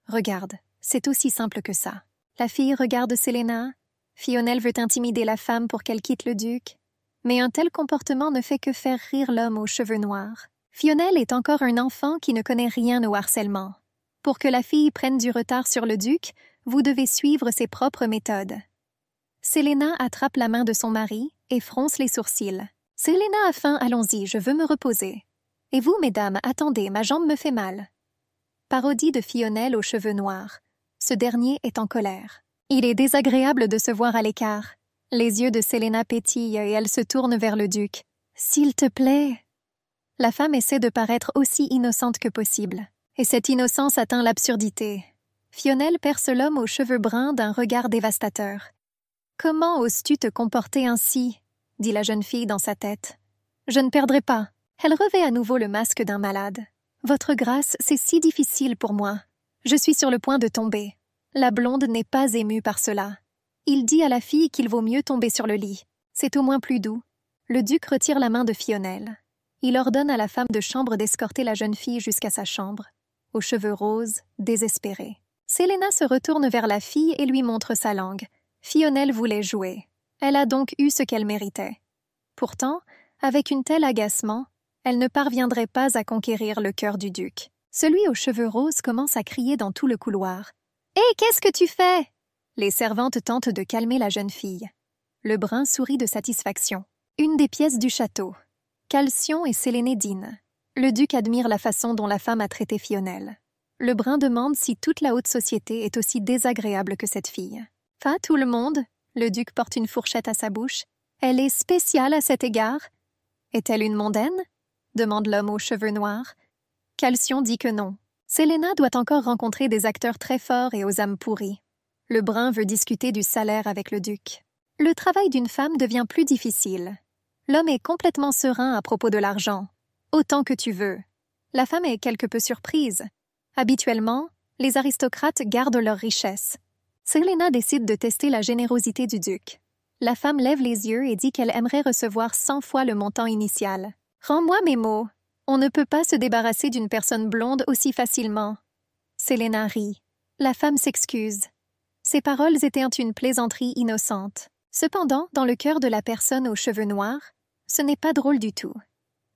Regarde, c'est aussi simple que ça. La fille regarde Selena. Fionel veut intimider la femme pour qu'elle quitte le duc. Mais un tel comportement ne fait que faire rire l'homme aux cheveux noirs. Fionel est encore un enfant qui ne connaît rien au harcèlement. Pour que la fille prenne du retard sur le duc, vous devez suivre ses propres méthodes. Selena attrape la main de son mari et fronce les sourcils. « Selena a faim, allons-y, je veux me reposer. Et vous, mesdames, attendez, ma jambe me fait mal. » Parodie de Fionel aux cheveux noirs. Ce dernier est en colère. Il est désagréable de se voir à l'écart. Les yeux de Selena pétillent et elle se tourne vers le duc. « S'il te plaît !» La femme essaie de paraître aussi innocente que possible. Et cette innocence atteint l'absurdité. Fionel perce l'homme aux cheveux bruns d'un regard dévastateur. « Comment oses-tu te comporter ainsi ?» dit la jeune fille dans sa tête. « Je ne perdrai pas. » Elle revêt à nouveau le masque d'un malade. « Votre grâce, c'est si difficile pour moi. Je suis sur le point de tomber. » La blonde n'est pas émue par cela. Il dit à la fille qu'il vaut mieux tomber sur le lit. C'est au moins plus doux. Le duc retire la main de Fionel. Il ordonne à la femme de chambre d'escorter la jeune fille jusqu'à sa chambre, aux cheveux roses, désespérée. Selena se retourne vers la fille et lui montre sa langue. Fionel voulait jouer. Elle a donc eu ce qu'elle méritait. Pourtant, avec une telle agacement, elle ne parviendrait pas à conquérir le cœur du duc. Celui aux cheveux roses commence à crier dans tout le couloir. « Hé, qu'est-ce que tu fais ?» Les servantes tentent de calmer la jeune fille. Le brun sourit de satisfaction. Une des pièces du château. Calcion et Sélénédine. Le duc admire la façon dont la femme a traité Fionel. Le brun demande si toute la haute société est aussi désagréable que cette fille. « Pas tout le monde ?» Le duc porte une fourchette à sa bouche. « Elle est spéciale à cet égard. »« Est-elle une mondaine ?» demande l'homme aux cheveux noirs. Calcion dit que non. Selena doit encore rencontrer des acteurs très forts et aux âmes pourries. Le brun veut discuter du salaire avec le duc. Le travail d'une femme devient plus difficile. L'homme est complètement serein à propos de l'argent. Autant que tu veux. La femme est quelque peu surprise. Habituellement, les aristocrates gardent leur richesse. Selena décide de tester la générosité du duc. La femme lève les yeux et dit qu'elle aimerait recevoir 100 fois le montant initial. « Rends-moi mes mots. On ne peut pas se débarrasser d'une personne blonde aussi facilement. » Selena rit. La femme s'excuse. Ses paroles étaient une plaisanterie innocente. Cependant, dans le cœur de la personne aux cheveux noirs, ce n'est pas drôle du tout.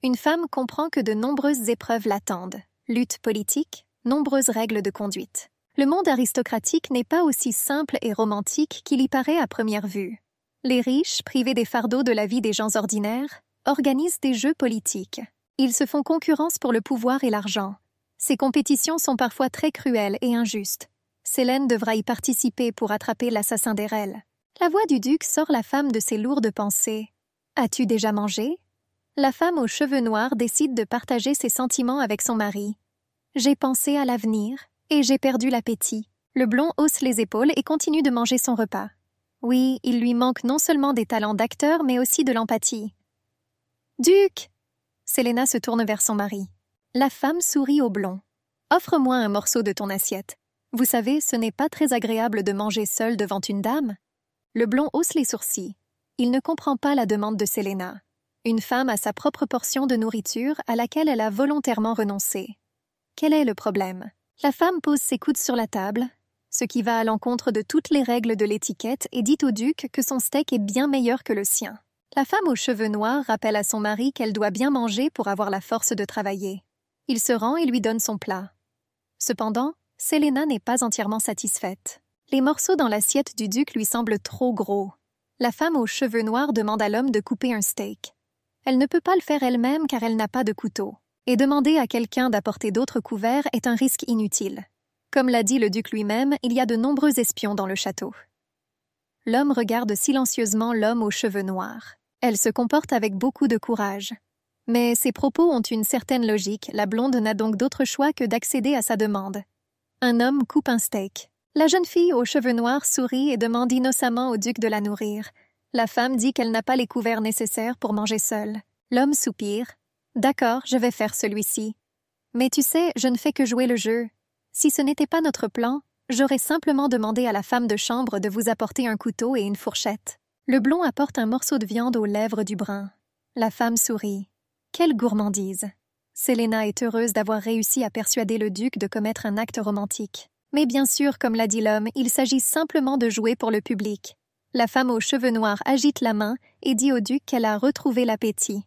Une femme comprend que de nombreuses épreuves l'attendent. Lutte politique, nombreuses règles de conduite. Le monde aristocratique n'est pas aussi simple et romantique qu'il y paraît à première vue. Les riches, privés des fardeaux de la vie des gens ordinaires, organisent des jeux politiques. Ils se font concurrence pour le pouvoir et l'argent. Ces compétitions sont parfois très cruelles et injustes. Sélène devra y participer pour attraper l'assassin d'Érelle. La voix du duc sort la femme de ses lourdes pensées. « As-tu déjà mangé ?» La femme aux cheveux noirs décide de partager ses sentiments avec son mari. « J'ai pensé à l'avenir et j'ai perdu l'appétit. » Le blond hausse les épaules et continue de manger son repas. Oui, il lui manque non seulement des talents d'acteur, mais aussi de l'empathie. « Duc !» Selena se tourne vers son mari. La femme sourit au blond. « Offre-moi un morceau de ton assiette. Vous savez, ce n'est pas très agréable de manger seul devant une dame. » Le blond hausse les sourcils. Il ne comprend pas la demande de Selena. Une femme a sa propre portion de nourriture à laquelle elle a volontairement renoncé. Quel est le problème? La femme pose ses coudes sur la table, ce qui va à l'encontre de toutes les règles de l'étiquette, et dit au duc que son steak est bien meilleur que le sien. La femme aux cheveux noirs rappelle à son mari qu'elle doit bien manger pour avoir la force de travailler. Il se rend et lui donne son plat. Cependant, Selena n'est pas entièrement satisfaite. Les morceaux dans l'assiette du duc lui semblent trop gros. La femme aux cheveux noirs demande à l'homme de couper un steak. Elle ne peut pas le faire elle-même car elle n'a pas de couteau. Et demander à quelqu'un d'apporter d'autres couverts est un risque inutile. Comme l'a dit le duc lui-même, il y a de nombreux espions dans le château. L'homme regarde silencieusement l'homme aux cheveux noirs. Elle se comporte avec beaucoup de courage. Mais ses propos ont une certaine logique, la blonde n'a donc d'autre choix que d'accéder à sa demande. Un homme coupe un steak. La jeune fille aux cheveux noirs sourit et demande innocemment au duc de la nourrir. La femme dit qu'elle n'a pas les couverts nécessaires pour manger seule. L'homme soupire. D'accord, je vais faire celui-ci. Mais tu sais, je ne fais que jouer le jeu. Si ce n'était pas notre plan, j'aurais simplement demandé à la femme de chambre de vous apporter un couteau et une fourchette. Le blond apporte un morceau de viande aux lèvres du brun. La femme sourit. Quelle gourmandise! Selena est heureuse d'avoir réussi à persuader le duc de commettre un acte romantique. Mais bien sûr, comme l'a dit l'homme, il s'agit simplement de jouer pour le public. La femme aux cheveux noirs agite la main et dit au duc qu'elle a retrouvé l'appétit.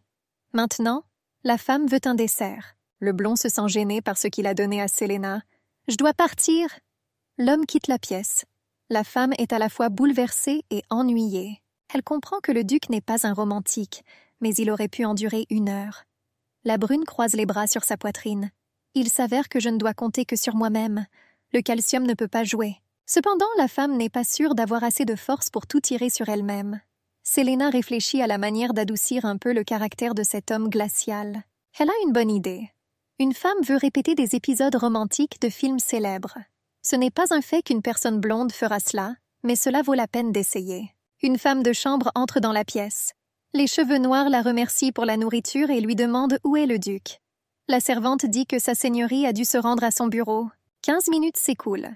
Maintenant, la femme veut un dessert. Le blond se sent gêné par ce qu'il a donné à Selena. « Je dois partir !» L'homme quitte la pièce. La femme est à la fois bouleversée et ennuyée. Elle comprend que le duc n'est pas un romantique, mais il aurait pu endurer 1 heure. La brune croise les bras sur sa poitrine. « Il s'avère que je ne dois compter que sur moi-même. Le calcium ne peut pas jouer. » Cependant, la femme n'est pas sûre d'avoir assez de force pour tout tirer sur elle-même. Selena réfléchit à la manière d'adoucir un peu le caractère de cet homme glacial. Elle a une bonne idée. Une femme veut répéter des épisodes romantiques de films célèbres. Ce n'est pas un fait qu'une personne blonde fera cela, mais cela vaut la peine d'essayer. Une femme de chambre entre dans la pièce. Les cheveux noirs la remercient pour la nourriture et lui demandent où est le duc. La servante dit que sa seigneurie a dû se rendre à son bureau. 15 minutes s'écoulent.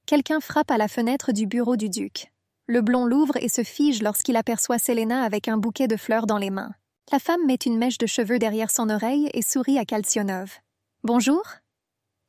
Quelqu'un frappe à la fenêtre du bureau du duc. Le blond l'ouvre et se fige lorsqu'il aperçoit Selena avec un bouquet de fleurs dans les mains. La femme met une mèche de cheveux derrière son oreille et sourit à Kalsionov. « Bonjour ?»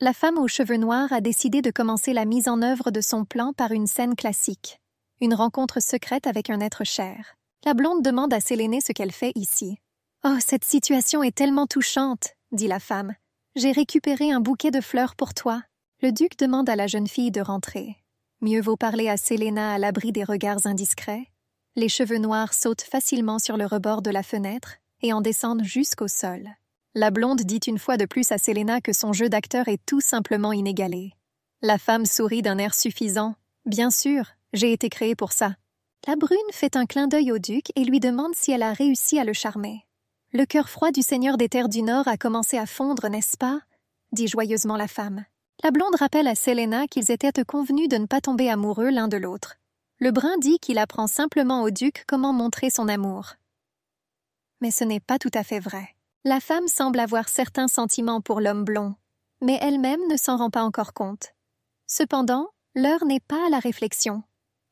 La femme aux cheveux noirs a décidé de commencer la mise en œuvre de son plan par une scène classique. Une rencontre secrète avec un être cher. La blonde demande à Séléné ce qu'elle fait ici. « Oh, cette situation est tellement touchante !» dit la femme. « J'ai récupéré un bouquet de fleurs pour toi. » Le duc demande à la jeune fille de rentrer. Mieux vaut parler à Selena à l'abri des regards indiscrets. Les cheveux noirs sautent facilement sur le rebord de la fenêtre et en descendent jusqu'au sol. La blonde dit une fois de plus à Selena que son jeu d'acteur est tout simplement inégalé. La femme sourit d'un air suffisant. « Bien sûr, j'ai été créée pour ça. » La brune fait un clin d'œil au duc et lui demande si elle a réussi à le charmer. « Le cœur froid du seigneur des terres du Nord a commencé à fondre, n'est-ce pas ?» dit joyeusement la femme. La blonde rappelle à Selena qu'ils étaient convenus de ne pas tomber amoureux l'un de l'autre. Le brun dit qu'il apprend simplement au duc comment montrer son amour. Mais ce n'est pas tout à fait vrai. La femme semble avoir certains sentiments pour l'homme blond, mais elle-même ne s'en rend pas encore compte. Cependant, l'heure n'est pas à la réflexion.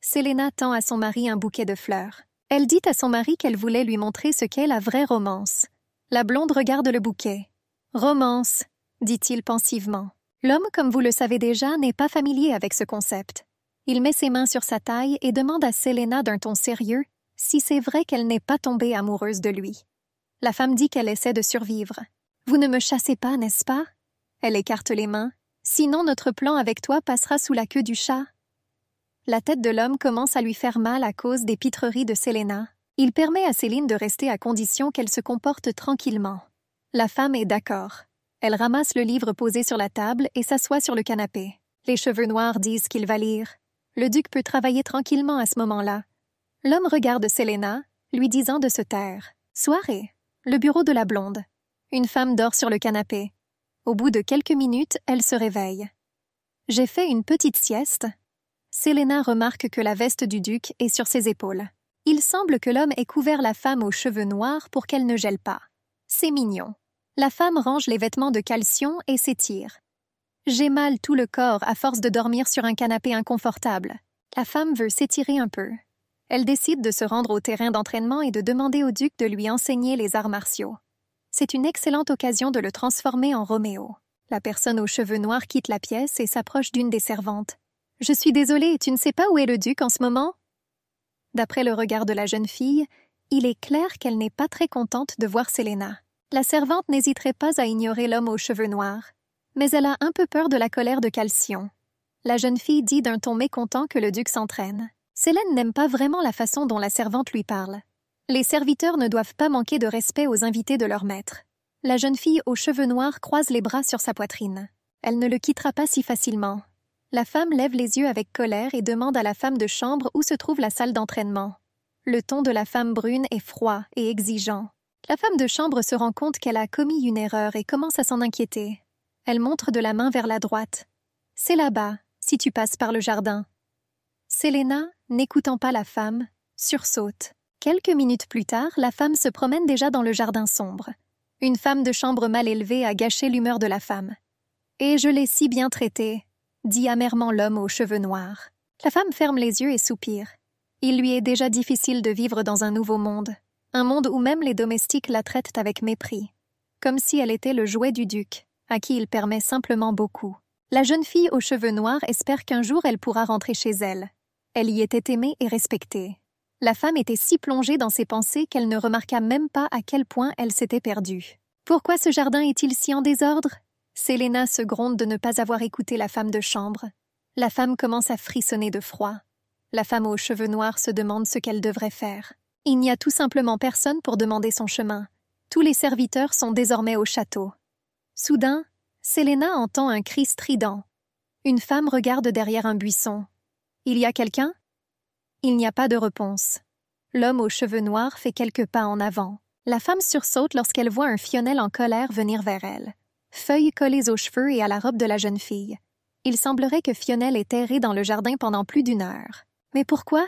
Selena tend à son mari un bouquet de fleurs. Elle dit à son mari qu'elle voulait lui montrer ce qu'est la vraie romance. La blonde regarde le bouquet. « Romance », dit-il pensivement. L'homme, comme vous le savez déjà, n'est pas familier avec ce concept. Il met ses mains sur sa taille et demande à Selena d'un ton sérieux si c'est vrai qu'elle n'est pas tombée amoureuse de lui. La femme dit qu'elle essaie de survivre. « Vous ne me chassez pas, n'est-ce pas ?» Elle écarte les mains. « Sinon, notre plan avec toi passera sous la queue du chat. » La tête de l'homme commence à lui faire mal à cause des pitreries de Selena. Il permet à Céline de rester à condition qu'elle se comporte tranquillement. La femme est d'accord. Elle ramasse le livre posé sur la table et s'assoit sur le canapé. Les cheveux noirs disent qu'il va lire. Le duc peut travailler tranquillement à ce moment-là. L'homme regarde Selena, lui disant de se taire. Soirée. Le bureau de la blonde. Une femme dort sur le canapé. Au bout de quelques minutes, elle se réveille. « J'ai fait une petite sieste. » Selena remarque que la veste du duc est sur ses épaules. Il semble que l'homme ait couvert la femme aux cheveux noirs pour qu'elle ne gèle pas. C'est mignon. La femme range les vêtements de Calcion et s'étire. « J'ai mal tout le corps à force de dormir sur un canapé inconfortable. » La femme veut s'étirer un peu. Elle décide de se rendre au terrain d'entraînement et de demander au duc de lui enseigner les arts martiaux. C'est une excellente occasion de le transformer en Roméo. La personne aux cheveux noirs quitte la pièce et s'approche d'une des servantes. « Je suis désolée, tu ne sais pas où est le duc en ce moment ?» D'après le regard de la jeune fille, il est clair qu'elle n'est pas très contente de voir Selena. La servante n'hésiterait pas à ignorer l'homme aux cheveux noirs, mais elle a un peu peur de la colère de Calcion. La jeune fille dit d'un ton mécontent que le duc s'entraîne. Célène n'aime pas vraiment la façon dont la servante lui parle. Les serviteurs ne doivent pas manquer de respect aux invités de leur maître. La jeune fille aux cheveux noirs croise les bras sur sa poitrine. Elle ne le quittera pas si facilement. La femme lève les yeux avec colère et demande à la femme de chambre où se trouve la salle d'entraînement. Le ton de la femme brune est froid et exigeant. La femme de chambre se rend compte qu'elle a commis une erreur et commence à s'en inquiéter. Elle montre de la main vers la droite. « C'est là-bas, si tu passes par le jardin. » Selena, n'écoutant pas la femme, sursaute. Quelques minutes plus tard, la femme se promène déjà dans le jardin sombre. Une femme de chambre mal élevée a gâché l'humeur de la femme. Et je l'ai si bien traitée, dit amèrement l'homme aux cheveux noirs. La femme ferme les yeux et soupire. Il lui est déjà difficile de vivre dans un nouveau monde, un monde où même les domestiques la traitent avec mépris, comme si elle était le jouet du duc, à qui il permet simplement beaucoup. La jeune fille aux cheveux noirs espère qu'un jour elle pourra rentrer chez elle. Elle y était aimée et respectée. La femme était si plongée dans ses pensées qu'elle ne remarqua même pas à quel point elle s'était perdue. Pourquoi ce jardin est-il si en désordre? Selena se gronde de ne pas avoir écouté la femme de chambre. La femme commence à frissonner de froid. La femme aux cheveux noirs se demande ce qu'elle devrait faire. Il n'y a tout simplement personne pour demander son chemin. Tous les serviteurs sont désormais au château. Soudain, Selena entend un cri strident. Une femme regarde derrière un buisson. Il y a quelqu'un? Il n'y a pas de réponse. L'homme aux cheveux noirs fait quelques pas en avant. La femme sursaute lorsqu'elle voit un Fionel en colère venir vers elle. Feuilles collées aux cheveux et à la robe de la jeune fille. Il semblerait que Fionel ait erré dans le jardin pendant plus d'1 heure. Mais pourquoi?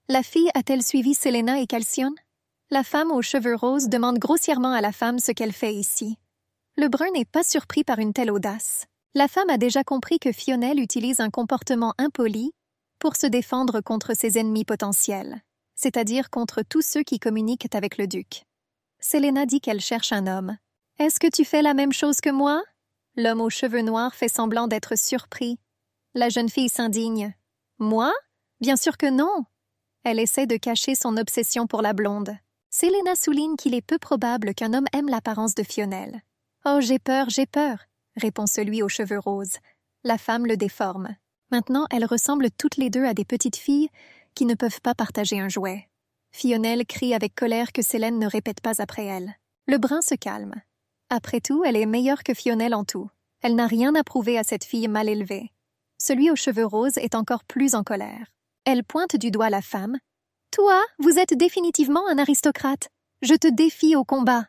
La fille a-t-elle suivi Selena et Calcione? La femme aux cheveux roses demande grossièrement à la femme ce qu'elle fait ici. Le brun n'est pas surpris par une telle audace. La femme a déjà compris que Fionel utilise un comportement impoli pour se défendre contre ses ennemis potentiels, c'est-à-dire contre tous ceux qui communiquent avec le duc. Selena dit qu'elle cherche un homme. « Est-ce que tu fais la même chose que moi ?» L'homme aux cheveux noirs fait semblant d'être surpris. La jeune fille s'indigne. « Moi? Bien sûr que non !» Elle essaie de cacher son obsession pour la blonde. Selena souligne qu'il est peu probable qu'un homme aime l'apparence de Fionel. « Oh, j'ai peur, répond celui aux cheveux roses. La femme le déforme. Maintenant, elles ressemblent toutes les deux à des petites filles qui ne peuvent pas partager un jouet. Fionel crie avec colère que Selene ne répète pas après elle. Le brun se calme. Après tout, elle est meilleure que Fionel en tout. Elle n'a rien à prouver à cette fille mal élevée. Celui aux cheveux roses est encore plus en colère. Elle pointe du doigt la femme. « Toi, vous êtes définitivement un aristocrate. Je te défie au combat. »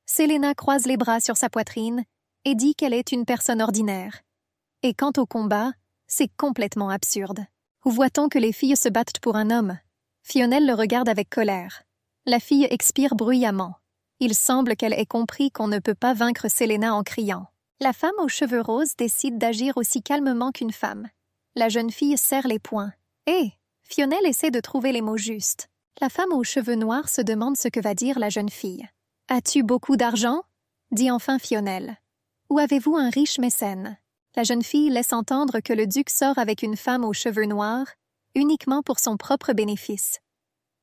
Selena croise les bras sur sa poitrine et dit qu'elle est une personne ordinaire. Et quant au combat, c'est complètement absurde. Où voit-on que les filles se battent pour un homme? Fionel le regarde avec colère. La fille expire bruyamment. Il semble qu'elle ait compris qu'on ne peut pas vaincre Selena en criant. La femme aux cheveux roses décide d'agir aussi calmement qu'une femme. La jeune fille serre les poings. Hé! Fionel essaie de trouver les mots justes. La femme aux cheveux noirs se demande ce que va dire la jeune fille. « As-tu beaucoup d'argent ?» dit enfin Fionel. « Ou avez-vous un riche mécène ?» La jeune fille laisse entendre que le duc sort avec une femme aux cheveux noirs, uniquement pour son propre bénéfice.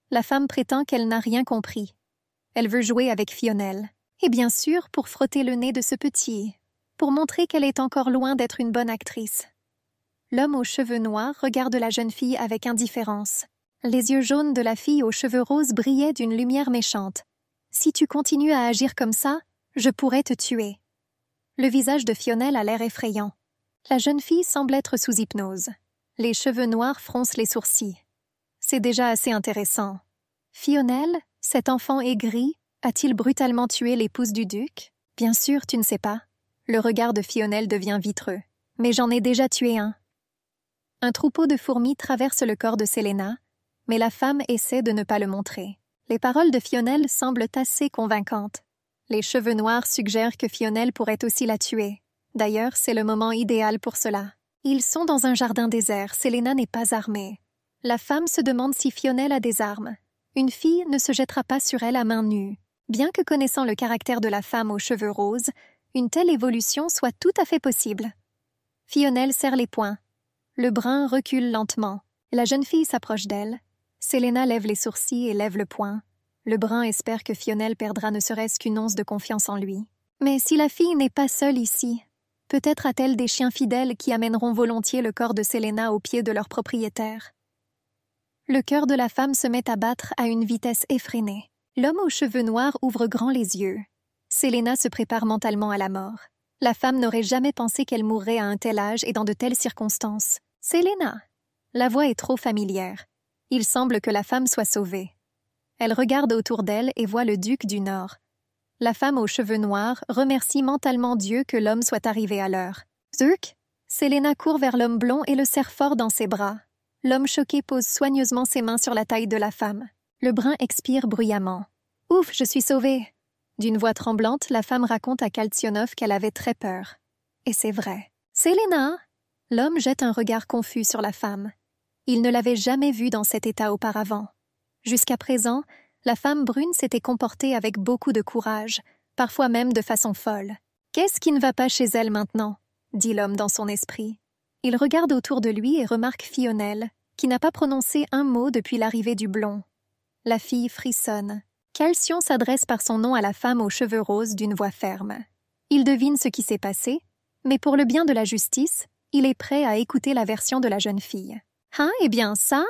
La femme prétend qu'elle n'a rien compris. Elle veut jouer avec Fionel. Et bien sûr, pour frotter le nez de ce petit, pour montrer qu'elle est encore loin d'être une bonne actrice. L'homme aux cheveux noirs regarde la jeune fille avec indifférence. Les yeux jaunes de la fille aux cheveux roses brillaient d'une lumière méchante. « Si tu continues à agir comme ça, je pourrais te tuer. » Le visage de Fionel a l'air effrayant. La jeune fille semble être sous hypnose. Les cheveux noirs froncent les sourcils. C'est déjà assez intéressant. Fionel, cet enfant aigri, a-t-il brutalement tué l'épouse du duc? Bien sûr, tu ne sais pas. Le regard de Fionel devient vitreux. Mais j'en ai déjà tué un. Un troupeau de fourmis traverse le corps de Selena, mais la femme essaie de ne pas le montrer. Les paroles de Fionel semblent assez convaincantes. Les cheveux noirs suggèrent que Fionel pourrait aussi la tuer. D'ailleurs, c'est le moment idéal pour cela. Ils sont dans un jardin désert, Selena n'est pas armée. La femme se demande si Fionel a des armes. Une fille ne se jettera pas sur elle à main nue. Bien que connaissant le caractère de la femme aux cheveux roses, une telle évolution soit tout à fait possible. Fionel serre les poings. Le brun recule lentement. La jeune fille s'approche d'elle. Selena lève les sourcils et lève le poing. Le brun espère que Fionel perdra ne serait-ce qu'une once de confiance en lui. Mais si la fille n'est pas seule ici, peut-être a-t-elle des chiens fidèles qui amèneront volontiers le corps de Selena aux pieds de leur propriétaire. Le cœur de la femme se met à battre à une vitesse effrénée. L'homme aux cheveux noirs ouvre grand les yeux. Selena se prépare mentalement à la mort. La femme n'aurait jamais pensé qu'elle mourrait à un tel âge et dans de telles circonstances. Selena! La voix est trop familière. Il semble que la femme soit sauvée. Elle regarde autour d'elle et voit le duc du Nord. La femme aux cheveux noirs remercie mentalement Dieu que l'homme soit arrivé à l'heure. Zurk! Selena court vers l'homme blond et le serre fort dans ses bras. L'homme choqué pose soigneusement ses mains sur la taille de la femme. Le brun expire bruyamment. « Ouf, je suis sauvée !» D'une voix tremblante, la femme raconte à Kaltionov qu'elle avait très peur. Et c'est vrai. « Selena !» L'homme jette un regard confus sur la femme. Il ne l'avait jamais vue dans cet état auparavant. Jusqu'à présent, la femme brune s'était comportée avec beaucoup de courage, parfois même de façon folle. « Qu'est-ce qui ne va pas chez elle maintenant ?» dit l'homme dans son esprit. Il regarde autour de lui et remarque Fionel, qui n'a pas prononcé un mot depuis l'arrivée du blond. La fille frissonne. Calcion s'adresse par son nom à la femme aux cheveux roses d'une voix ferme. Il devine ce qui s'est passé, mais pour le bien de la justice, il est prêt à écouter la version de la jeune fille. « Ah, eh bien ça ?»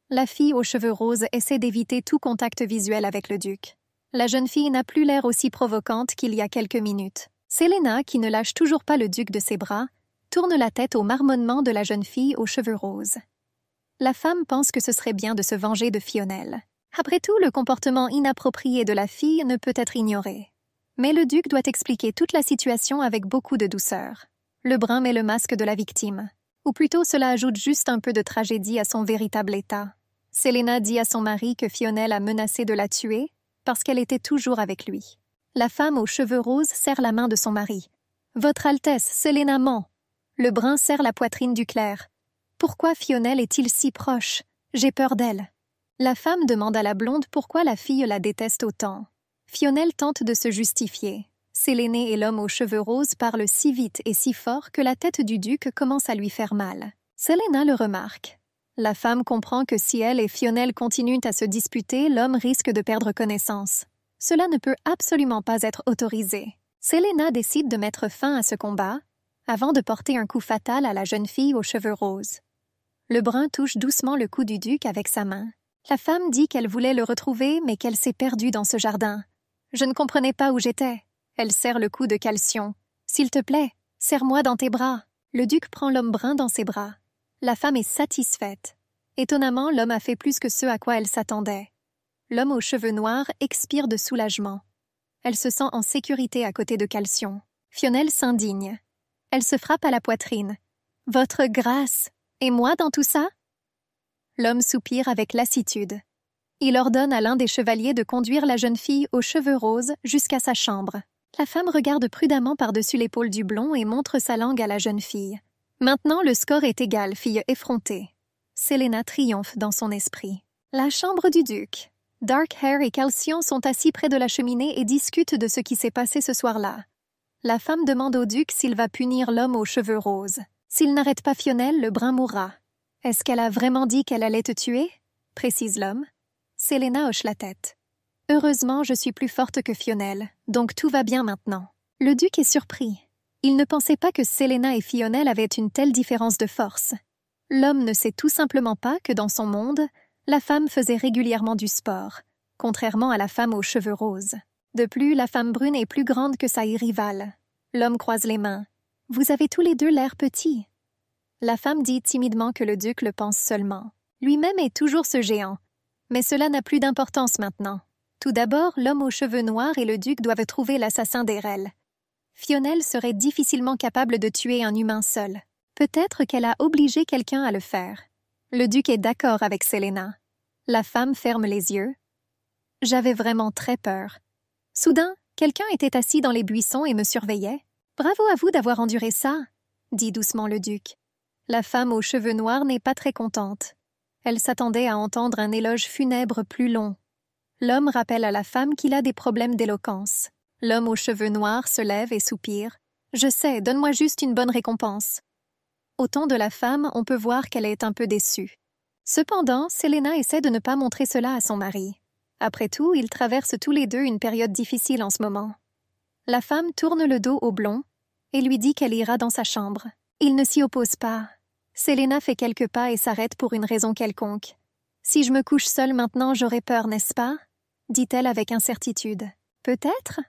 La fille aux cheveux roses essaie d'éviter tout contact visuel avec le duc. La jeune fille n'a plus l'air aussi provocante qu'il y a quelques minutes. Selena, qui ne lâche toujours pas le duc de ses bras, tourne la tête au marmonnement de la jeune fille aux cheveux roses. La femme pense que ce serait bien de se venger de Fionel. Après tout, le comportement inapproprié de la fille ne peut être ignoré. Mais le duc doit expliquer toute la situation avec beaucoup de douceur. Le brun met le masque de la victime. Ou plutôt, cela ajoute juste un peu de tragédie à son véritable état. Selena dit à son mari que Fionel a menacé de la tuer parce qu'elle était toujours avec lui. La femme aux cheveux roses serre la main de son mari. « Votre Altesse, Selena ment !» Le brun serre la poitrine du clerc. « Pourquoi Fionel est-il si proche? J'ai peur d'elle. » La femme demande à la blonde pourquoi la fille la déteste autant. Fionel tente de se justifier. Séléné et l'homme aux cheveux roses parlent si vite et si fort que la tête du duc commence à lui faire mal. Selena le remarque. La femme comprend que si elle et Fionel continuent à se disputer, l'homme risque de perdre connaissance. Cela ne peut absolument pas être autorisé. Selena décide de mettre fin à ce combat avant de porter un coup fatal à la jeune fille aux cheveux roses. Le brun touche doucement le cou du duc avec sa main. La femme dit qu'elle voulait le retrouver, mais qu'elle s'est perdue dans ce jardin. Je ne comprenais pas où j'étais. Elle serre le cou de Calcion. « S'il te plaît, serre-moi dans tes bras. » Le duc prend l'homme brun dans ses bras. La femme est satisfaite. Étonnamment, l'homme a fait plus que ce à quoi elle s'attendait. L'homme aux cheveux noirs expire de soulagement. Elle se sent en sécurité à côté de Calcion. Fionel s'indigne. Elle se frappe à la poitrine. « Votre grâce! Et moi dans tout ça ?» L'homme soupire avec lassitude. Il ordonne à l'un des chevaliers de conduire la jeune fille aux cheveux roses jusqu'à sa chambre. La femme regarde prudemment par-dessus l'épaule du blond et montre sa langue à la jeune fille. Maintenant, le score est égal, fille effrontée. Selena triomphe dans son esprit. La chambre du duc. Darkhair et Calcion sont assis près de la cheminée et discutent de ce qui s'est passé ce soir-là. La femme demande au duc s'il va punir l'homme aux cheveux roses. S'il n'arrête pas Fionel, le brun mourra. « Est-ce qu'elle a vraiment dit qu'elle allait te tuer ?» précise l'homme. Selena hoche la tête. « Heureusement, je suis plus forte que Fionel, donc tout va bien maintenant. » Le duc est surpris. Il ne pensait pas que Selena et Fionel avaient une telle différence de force. L'homme ne sait tout simplement pas que dans son monde, la femme faisait régulièrement du sport, contrairement à la femme aux cheveux roses. De plus, la femme brune est plus grande que sa rivale. L'homme croise les mains. « Vous avez tous les deux l'air petits. » La femme dit timidement que le duc le pense seulement. Lui-même est toujours ce géant. Mais cela n'a plus d'importance maintenant. Tout d'abord, l'homme aux cheveux noirs et le duc doivent trouver l'assassin d'Erel. Fionel serait difficilement capable de tuer un humain seul. Peut-être qu'elle a obligé quelqu'un à le faire. Le duc est d'accord avec Selena. La femme ferme les yeux. J'avais vraiment très peur. Soudain, quelqu'un était assis dans les buissons et me surveillait. « Bravo à vous d'avoir enduré ça !» dit doucement le duc. La femme aux cheveux noirs n'est pas très contente. Elle s'attendait à entendre un éloge funèbre plus long. L'homme rappelle à la femme qu'il a des problèmes d'éloquence. L'homme aux cheveux noirs se lève et soupire. « Je sais, donne-moi juste une bonne récompense. » Au ton de la femme, on peut voir qu'elle est un peu déçue. Cependant, Selena essaie de ne pas montrer cela à son mari. Après tout, ils traversent tous les deux une période difficile en ce moment. La femme tourne le dos au blond et lui dit qu'elle ira dans sa chambre. Il ne s'y oppose pas. Selena fait quelques pas et s'arrête pour une raison quelconque. « Si je me couche seule maintenant, j'aurai peur, n'est-ce pas ?» dit-elle avec incertitude. « Peut-être ?»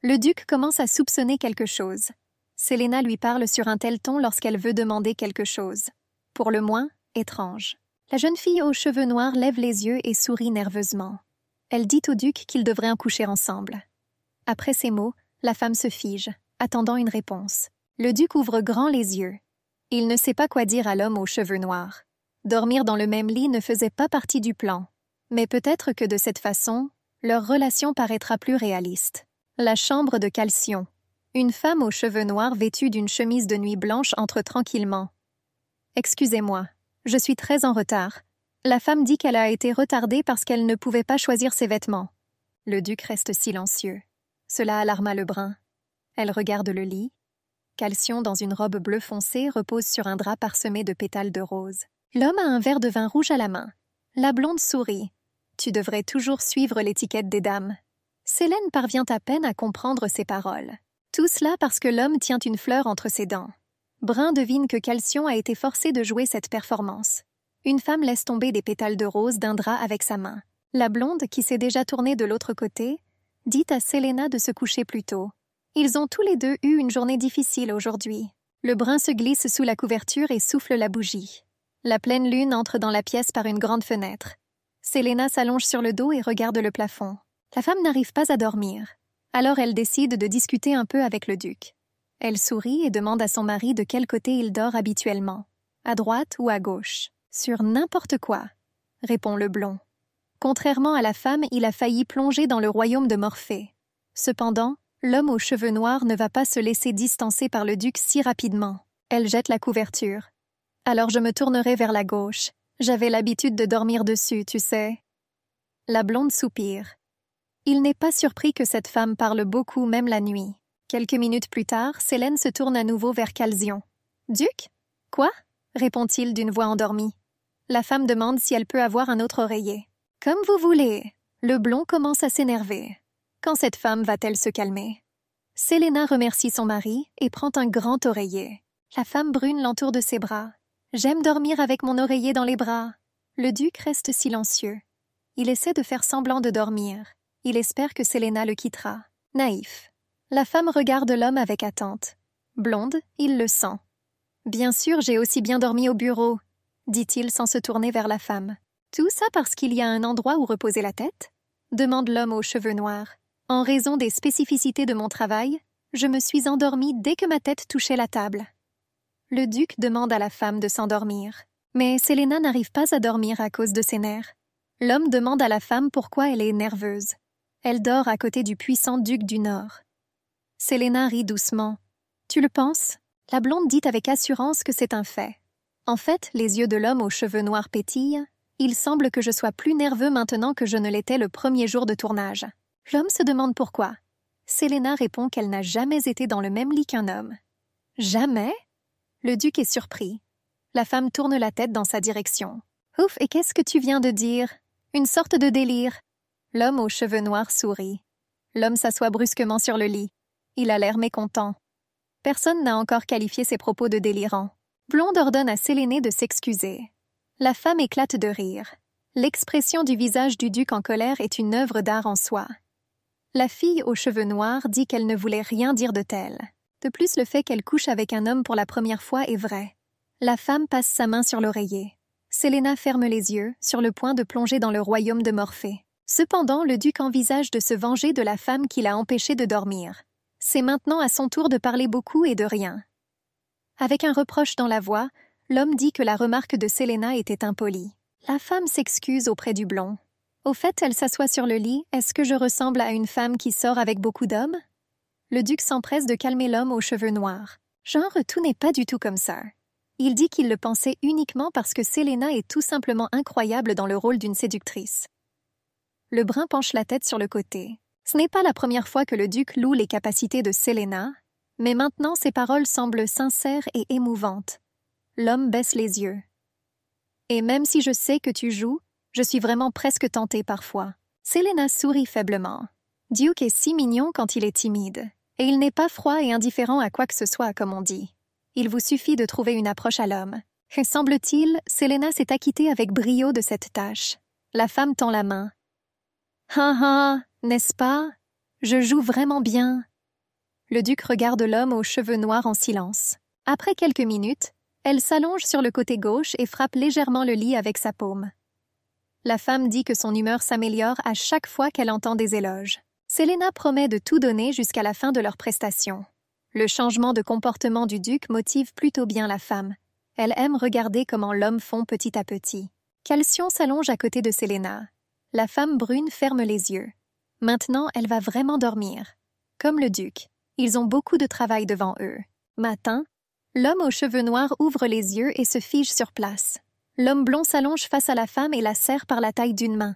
Le duc commence à soupçonner quelque chose. Selena lui parle sur un tel ton lorsqu'elle veut demander quelque chose. Pour le moins, étrange. La jeune fille aux cheveux noirs lève les yeux et sourit nerveusement. Elle dit au duc qu'ils devraient en coucher ensemble. Après ces mots, la femme se fige, attendant une réponse. Le duc ouvre grand les yeux. Il ne sait pas quoi dire à l'homme aux cheveux noirs. Dormir dans le même lit ne faisait pas partie du plan. Mais peut-être que de cette façon, leur relation paraîtra plus réaliste. La chambre de Calcion. Une femme aux cheveux noirs vêtue d'une chemise de nuit blanche entre tranquillement. « Excusez-moi, je suis très en retard. » La femme dit qu'elle a été retardée parce qu'elle ne pouvait pas choisir ses vêtements. Le duc reste silencieux. Cela alarma le brun. Elle regarde le lit. Calcion, dans une robe bleu foncé, repose sur un drap parsemé de pétales de rose. L'homme a un verre de vin rouge à la main. La blonde sourit. « Tu devrais toujours suivre l'étiquette des dames. » Célène parvient à peine à comprendre ses paroles. Tout cela parce que l'homme tient une fleur entre ses dents. Brun devine que Calcion a été forcé de jouer cette performance. Une femme laisse tomber des pétales de rose d'un drap avec sa main. La blonde, qui s'est déjà tournée de l'autre côté, dit à Célena de se coucher plus tôt. Ils ont tous les deux eu une journée difficile aujourd'hui. Le brun se glisse sous la couverture et souffle la bougie. La pleine lune entre dans la pièce par une grande fenêtre. Célena s'allonge sur le dos et regarde le plafond. La femme n'arrive pas à dormir. Alors elle décide de discuter un peu avec le duc. Elle sourit et demande à son mari de quel côté il dort habituellement. À droite ou à gauche? Sur n'importe quoi, répond le blond. Contrairement à la femme, il a failli plonger dans le royaume de Morphée. Cependant, l'homme aux cheveux noirs ne va pas se laisser distancer par le duc si rapidement. Elle jette la couverture. Alors je me tournerai vers la gauche. J'avais l'habitude de dormir dessus, tu sais. La blonde soupire. Il n'est pas surpris que cette femme parle beaucoup, même la nuit. Quelques minutes plus tard, Célène se tourne à nouveau vers Calcion. « Duc? Quoi ?» répond-il d'une voix endormie. La femme demande si elle peut avoir un autre oreiller. « Comme vous voulez. » Le blond commence à s'énerver. Quand cette femme va-t-elle se calmer? Célena remercie son mari et prend un grand oreiller. La femme brune l'entoure de ses bras. « J'aime dormir avec mon oreiller dans les bras. » Le duc reste silencieux. Il essaie de faire semblant de dormir. Il espère que Célena le quittera. Naïf. La femme regarde l'homme avec attente. Blonde, il le sent. « Bien sûr, j'ai aussi bien dormi au bureau, » dit-il sans se tourner vers la femme. « Tout ça parce qu'il y a un endroit où reposer la tête ?» demande l'homme aux cheveux noirs. « En raison des spécificités de mon travail, je me suis endormi dès que ma tête touchait la table. » Le duc demande à la femme de s'endormir. Mais Célena n'arrive pas à dormir à cause de ses nerfs. L'homme demande à la femme pourquoi elle est nerveuse. Elle dort à côté du puissant duc du Nord. Célena rit doucement. « Tu le penses ?» La blonde dit avec assurance que c'est un fait. En fait, les yeux de l'homme aux cheveux noirs pétillent. Il semble que je sois plus nerveux maintenant que je ne l'étais le premier jour de tournage. L'homme se demande pourquoi. Célena répond qu'elle n'a jamais été dans le même lit qu'un homme. « Jamais ?» Le duc est surpris. La femme tourne la tête dans sa direction. « Ouf, et qu'est-ce que tu viens de dire? Une sorte de délire. » L'homme aux cheveux noirs sourit. L'homme s'assoit brusquement sur le lit. Il a l'air mécontent. Personne n'a encore qualifié ses propos de délirants. Blonde ordonne à Séléné de s'excuser. La femme éclate de rire. L'expression du visage du duc en colère est une œuvre d'art en soi. La fille aux cheveux noirs dit qu'elle ne voulait rien dire de tel. De plus, le fait qu'elle couche avec un homme pour la première fois est vrai. La femme passe sa main sur l'oreiller. Célena ferme les yeux, sur le point de plonger dans le royaume de Morphée. Cependant, le duc envisage de se venger de la femme qui l'a empêché de dormir. C'est maintenant à son tour de parler beaucoup et de rien. Avec un reproche dans la voix, l'homme dit que la remarque de Célena était impolie. La femme s'excuse auprès du blond. Au fait, elle s'assoit sur le lit. Est-ce que je ressemble à une femme qui sort avec beaucoup d'hommes? Le duc s'empresse de calmer l'homme aux cheveux noirs. Genre, tout n'est pas du tout comme ça. Il dit qu'il le pensait uniquement parce que Célena est tout simplement incroyable dans le rôle d'une séductrice. Le brun penche la tête sur le côté. Ce n'est pas la première fois que le duc loue les capacités de Célena, mais maintenant ses paroles semblent sincères et émouvantes. L'homme baisse les yeux. Et même si je sais que tu joues, je suis vraiment presque tentée parfois. Célena sourit faiblement. Duke est si mignon quand il est timide, et il n'est pas froid et indifférent à quoi que ce soit, comme on dit. Il vous suffit de trouver une approche à l'homme. Et semble-t-il, Célena s'est acquittée avec brio de cette tâche. La femme tend la main. « Ha ha, n'est-ce pas? Je joue vraiment bien. » Le duc regarde l'homme aux cheveux noirs en silence. Après quelques minutes, elle s'allonge sur le côté gauche et frappe légèrement le lit avec sa paume. La femme dit que son humeur s'améliore à chaque fois qu'elle entend des éloges. Célena promet de tout donner jusqu'à la fin de leur prestation. Le changement de comportement du duc motive plutôt bien la femme. Elle aime regarder comment l'homme fond petit à petit. Calcion s'allonge à côté de Célena. La femme brune ferme les yeux. Maintenant, elle va vraiment dormir. Comme le duc, ils ont beaucoup de travail devant eux. Matin, l'homme aux cheveux noirs ouvre les yeux et se fige sur place. L'homme blond s'allonge face à la femme et la serre par la taille d'une main.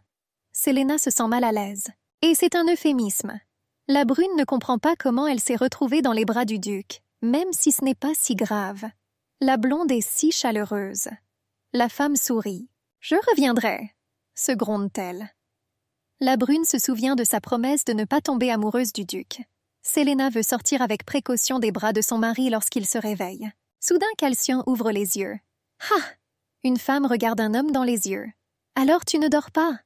Selena se sent mal à l'aise. Et c'est un euphémisme. La brune ne comprend pas comment elle s'est retrouvée dans les bras du duc, même si ce n'est pas si grave. La blonde est si chaleureuse. La femme sourit. « Je reviendrai », se gronde-t-elle. La brune se souvient de sa promesse de ne pas tomber amoureuse du duc. Selena veut sortir avec précaution des bras de son mari lorsqu'il se réveille. Soudain, Calcium ouvre les yeux. « Ah !» Une femme regarde un homme dans les yeux. « Alors tu ne dors pas ?»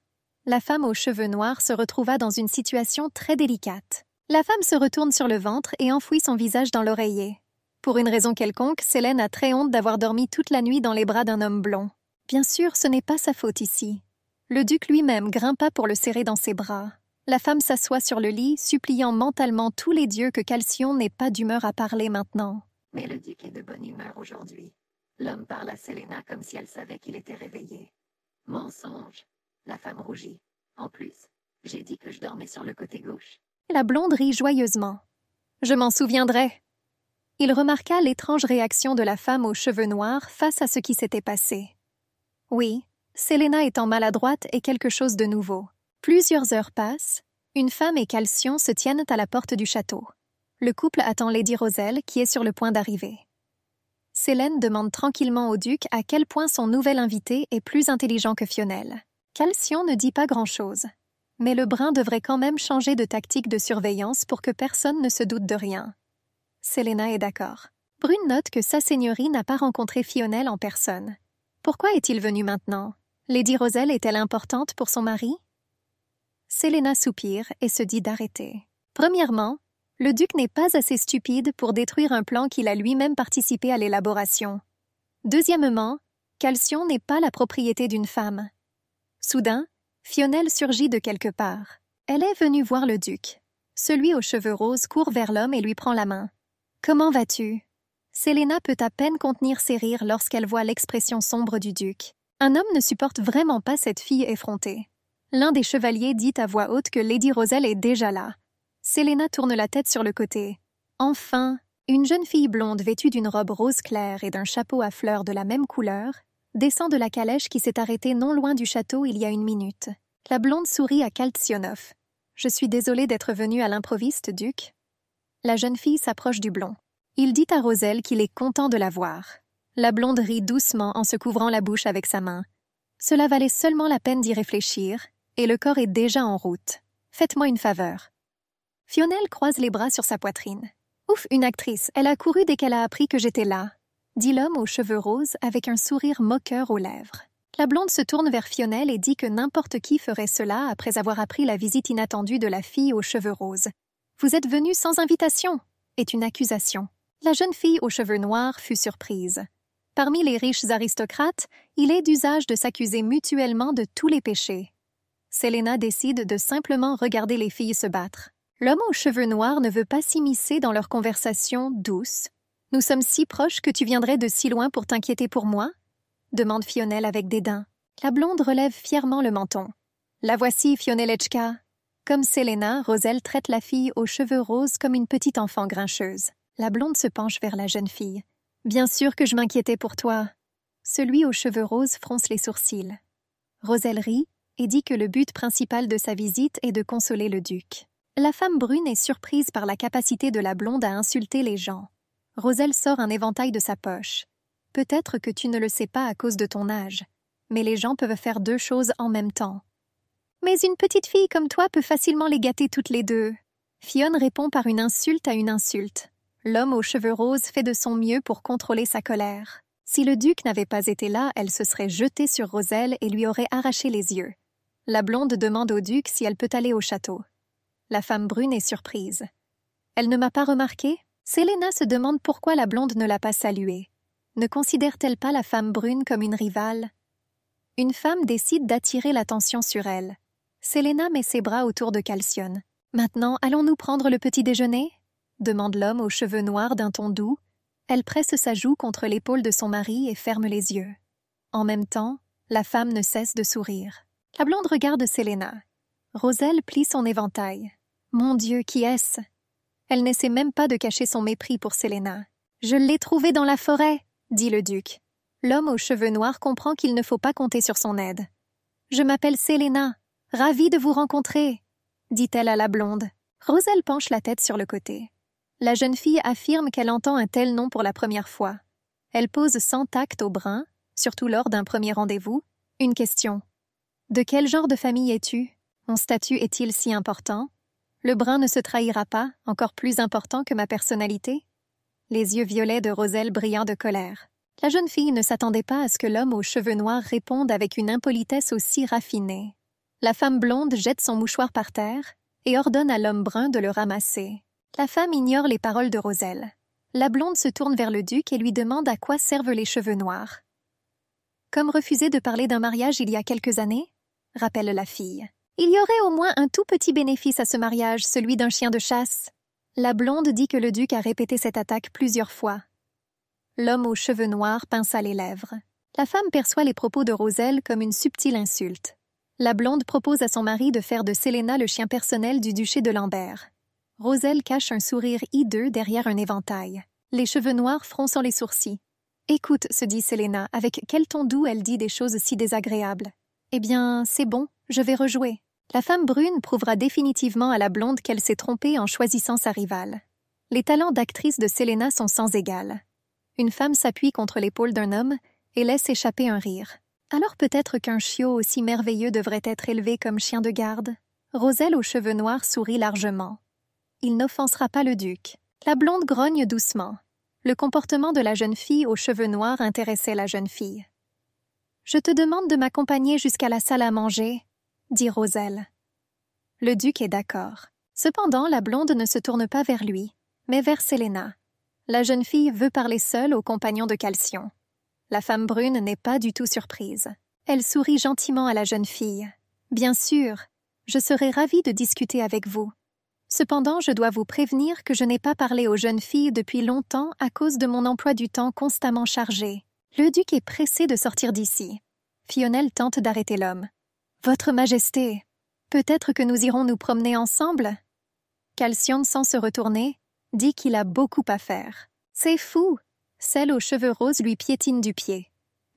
La femme aux cheveux noirs se retrouva dans une situation très délicate. La femme se retourne sur le ventre et enfouit son visage dans l'oreiller. Pour une raison quelconque, Selene a très honte d'avoir dormi toute la nuit dans les bras d'un homme blond. Bien sûr, ce n'est pas sa faute ici. Le duc lui-même grimpa pour le serrer dans ses bras. La femme s'assoit sur le lit, suppliant mentalement tous les dieux que Calcium n'ait pas d'humeur à parler maintenant. Mais le duc est de bonne humeur aujourd'hui. L'homme parle à Selena comme si elle savait qu'il était réveillé. Mensonge. La femme rougit. En plus, j'ai dit que je dormais sur le côté gauche. La blonde rit joyeusement. « Je m'en souviendrai. » Il remarqua l'étrange réaction de la femme aux cheveux noirs face à ce qui s'était passé. Oui, Selena étant maladroite est quelque chose de nouveau. Plusieurs heures passent. Une femme et Calcium se tiennent à la porte du château. Le couple attend Lady Roselle qui est sur le point d'arriver. Selene demande tranquillement au duc à quel point son nouvel invité est plus intelligent que Fionel. Calcium ne dit pas grand-chose, mais le brun devrait quand même changer de tactique de surveillance pour que personne ne se doute de rien. Selena est d'accord. Brune note que sa seigneurie n'a pas rencontré Fionel en personne. Pourquoi est-il venu maintenant? Lady Roselle est-elle importante pour son mari? Selena soupire et se dit d'arrêter. Premièrement, le duc n'est pas assez stupide pour détruire un plan qu'il a lui-même participé à l'élaboration. Deuxièmement, Calcium n'est pas la propriété d'une femme. Soudain, Fionel surgit de quelque part. Elle est venue voir le duc. Celui aux cheveux roses court vers l'homme et lui prend la main. « Comment vas-tu » Selena peut à peine contenir ses rires lorsqu'elle voit l'expression sombre du duc. Un homme ne supporte vraiment pas cette fille effrontée. L'un des chevaliers dit à voix haute que Lady Roselle est déjà là. Selena tourne la tête sur le côté. Enfin, une jeune fille blonde vêtue d'une robe rose claire et d'un chapeau à fleurs de la même couleur descend de la calèche qui s'est arrêtée non loin du château il y a une minute. La blonde sourit à Kaltsionov. « Je suis désolée d'être venue à l'improviste, duc. » La jeune fille s'approche du blond. Il dit à Roselle qu'il est content de la voir. La blonde rit doucement en se couvrant la bouche avec sa main. Cela valait seulement la peine d'y réfléchir, et le corps est déjà en route. Faites-moi une faveur. Fionel croise les bras sur sa poitrine. « Ouf, une actrice, elle a couru dès qu'elle a appris que j'étais là. » dit l'homme aux cheveux roses avec un sourire moqueur aux lèvres. La blonde se tourne vers Fionel et dit que n'importe qui ferait cela après avoir appris la visite inattendue de la fille aux cheveux roses. « Vous êtes venu sans invitation » est une accusation. La jeune fille aux cheveux noirs fut surprise. Parmi les riches aristocrates, il est d'usage de s'accuser mutuellement de tous les péchés. Selena décide de simplement regarder les filles se battre. L'homme aux cheveux noirs ne veut pas s'immiscer dans leur conversation douce. « Nous sommes si proches que tu viendrais de si loin pour t'inquiéter pour moi ?» demande Fionel avec dédain. La blonde relève fièrement le menton. « La voici, Fionelechka !» Comme Selena, Roselle traite la fille aux cheveux roses comme une petite enfant grincheuse. La blonde se penche vers la jeune fille. « Bien sûr que je m'inquiétais pour toi. » Celui aux cheveux roses fronce les sourcils. Roselle rit et dit que le but principal de sa visite est de consoler le duc. La femme brune est surprise par la capacité de la blonde à insulter les gens. Roselle sort un éventail de sa poche. « Peut-être que tu ne le sais pas à cause de ton âge, mais les gens peuvent faire deux choses en même temps. »« Mais une petite fille comme toi peut facilement les gâter toutes les deux. » Fionne répond par une insulte à une insulte. L'homme aux cheveux roses fait de son mieux pour contrôler sa colère. Si le duc n'avait pas été là, elle se serait jetée sur Roselle et lui aurait arraché les yeux. La blonde demande au duc si elle peut aller au château. La femme brune est surprise. « Elle ne m'a pas remarqué ?» Selena se demande pourquoi la blonde ne l'a pas saluée. Ne considère-t-elle pas la femme brune comme une rivale? Une femme décide d'attirer l'attention sur elle. Selena met ses bras autour de Calcium. « Maintenant, allons-nous prendre le petit déjeuner ?» demande l'homme aux cheveux noirs d'un ton doux. Elle presse sa joue contre l'épaule de son mari et ferme les yeux. En même temps, la femme ne cesse de sourire. La blonde regarde Selena. Roselle plie son éventail. « Mon Dieu, qui est-ce » Elle n'essaie même pas de cacher son mépris pour Selena. « Je l'ai trouvée dans la forêt !» dit le duc. L'homme aux cheveux noirs comprend qu'il ne faut pas compter sur son aide. « Je m'appelle Selena. Ravie de vous rencontrer !» dit-elle à la blonde. Roselle penche la tête sur le côté. La jeune fille affirme qu'elle entend un tel nom pour la première fois. Elle pose sans tact au brun, surtout lors d'un premier rendez-vous, une question. « De quel genre de famille es-tu? Mon statut est-il si important? Le brun ne se trahira pas, encore plus important que ma personnalité? » Les yeux violets de Roselle brillants de colère. La jeune fille ne s'attendait pas à ce que l'homme aux cheveux noirs réponde avec une impolitesse aussi raffinée. La femme blonde jette son mouchoir par terre et ordonne à l'homme brun de le ramasser. La femme ignore les paroles de Roselle. La blonde se tourne vers le duc et lui demande à quoi servent les cheveux noirs. « Comme refuser de parler d'un mariage il y a quelques années ?» rappelle la fille. « Il y aurait au moins un tout petit bénéfice à ce mariage, celui d'un chien de chasse. » La blonde dit que le duc a répété cette attaque plusieurs fois. L'homme aux cheveux noirs pinça les lèvres. La femme perçoit les propos de Roselle comme une subtile insulte. La blonde propose à son mari de faire de Selena le chien personnel du duché de Lambert. Roselle cache un sourire hideux derrière un éventail, les cheveux noirs fronçant les sourcils. « Écoute, se dit Selena, avec quel ton doux elle dit des choses si désagréables. Eh bien, c'est bon, je vais rejouer. » La femme brune prouvera définitivement à la blonde qu'elle s'est trompée en choisissant sa rivale. Les talents d'actrice de Selena sont sans égal. Une femme s'appuie contre l'épaule d'un homme et laisse échapper un rire. Alors peut-être qu'un chiot aussi merveilleux devrait être élevé comme chien de garde. Roselle aux cheveux noirs sourit largement. Il n'offensera pas le duc. La blonde grogne doucement. Le comportement de la jeune fille aux cheveux noirs intéressait la jeune fille. « Je te demande de m'accompagner jusqu'à la salle à manger, » dit Roselle. Le duc est d'accord. Cependant, la blonde ne se tourne pas vers lui, mais vers Selena. La jeune fille veut parler seule au compagnon de Calcion. La femme brune n'est pas du tout surprise. Elle sourit gentiment à la jeune fille. « Bien sûr, je serai ravie de discuter avec vous. Cependant, je dois vous prévenir que je n'ai pas parlé aux jeunes filles depuis longtemps à cause de mon emploi du temps constamment chargé. Le duc est pressé de sortir d'ici. » Fionel tente d'arrêter l'homme. « Votre Majesté, peut-être que nous irons nous promener ensemble ?» Calcium, sans se retourner, dit qu'il a beaucoup à faire. « C'est fou !» Celle aux cheveux roses lui piétine du pied.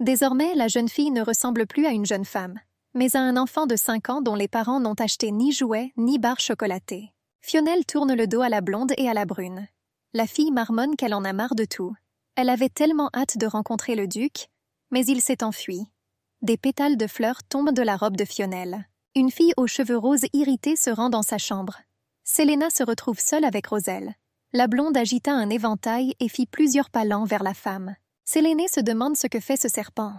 Désormais, la jeune fille ne ressemble plus à une jeune femme, mais à un enfant de 5 ans dont les parents n'ont acheté ni jouets ni barres chocolatées. Fionel tourne le dos à la blonde et à la brune. La fille marmonne qu'elle en a marre de tout. Elle avait tellement hâte de rencontrer le duc, mais il s'est enfui. Des pétales de fleurs tombent de la robe de Fionel. Une fille aux cheveux roses irritée se rend dans sa chambre. Selena se retrouve seule avec Roselle. La blonde agita un éventail et fit plusieurs pas lents vers la femme. Séléné se demande ce que fait ce serpent.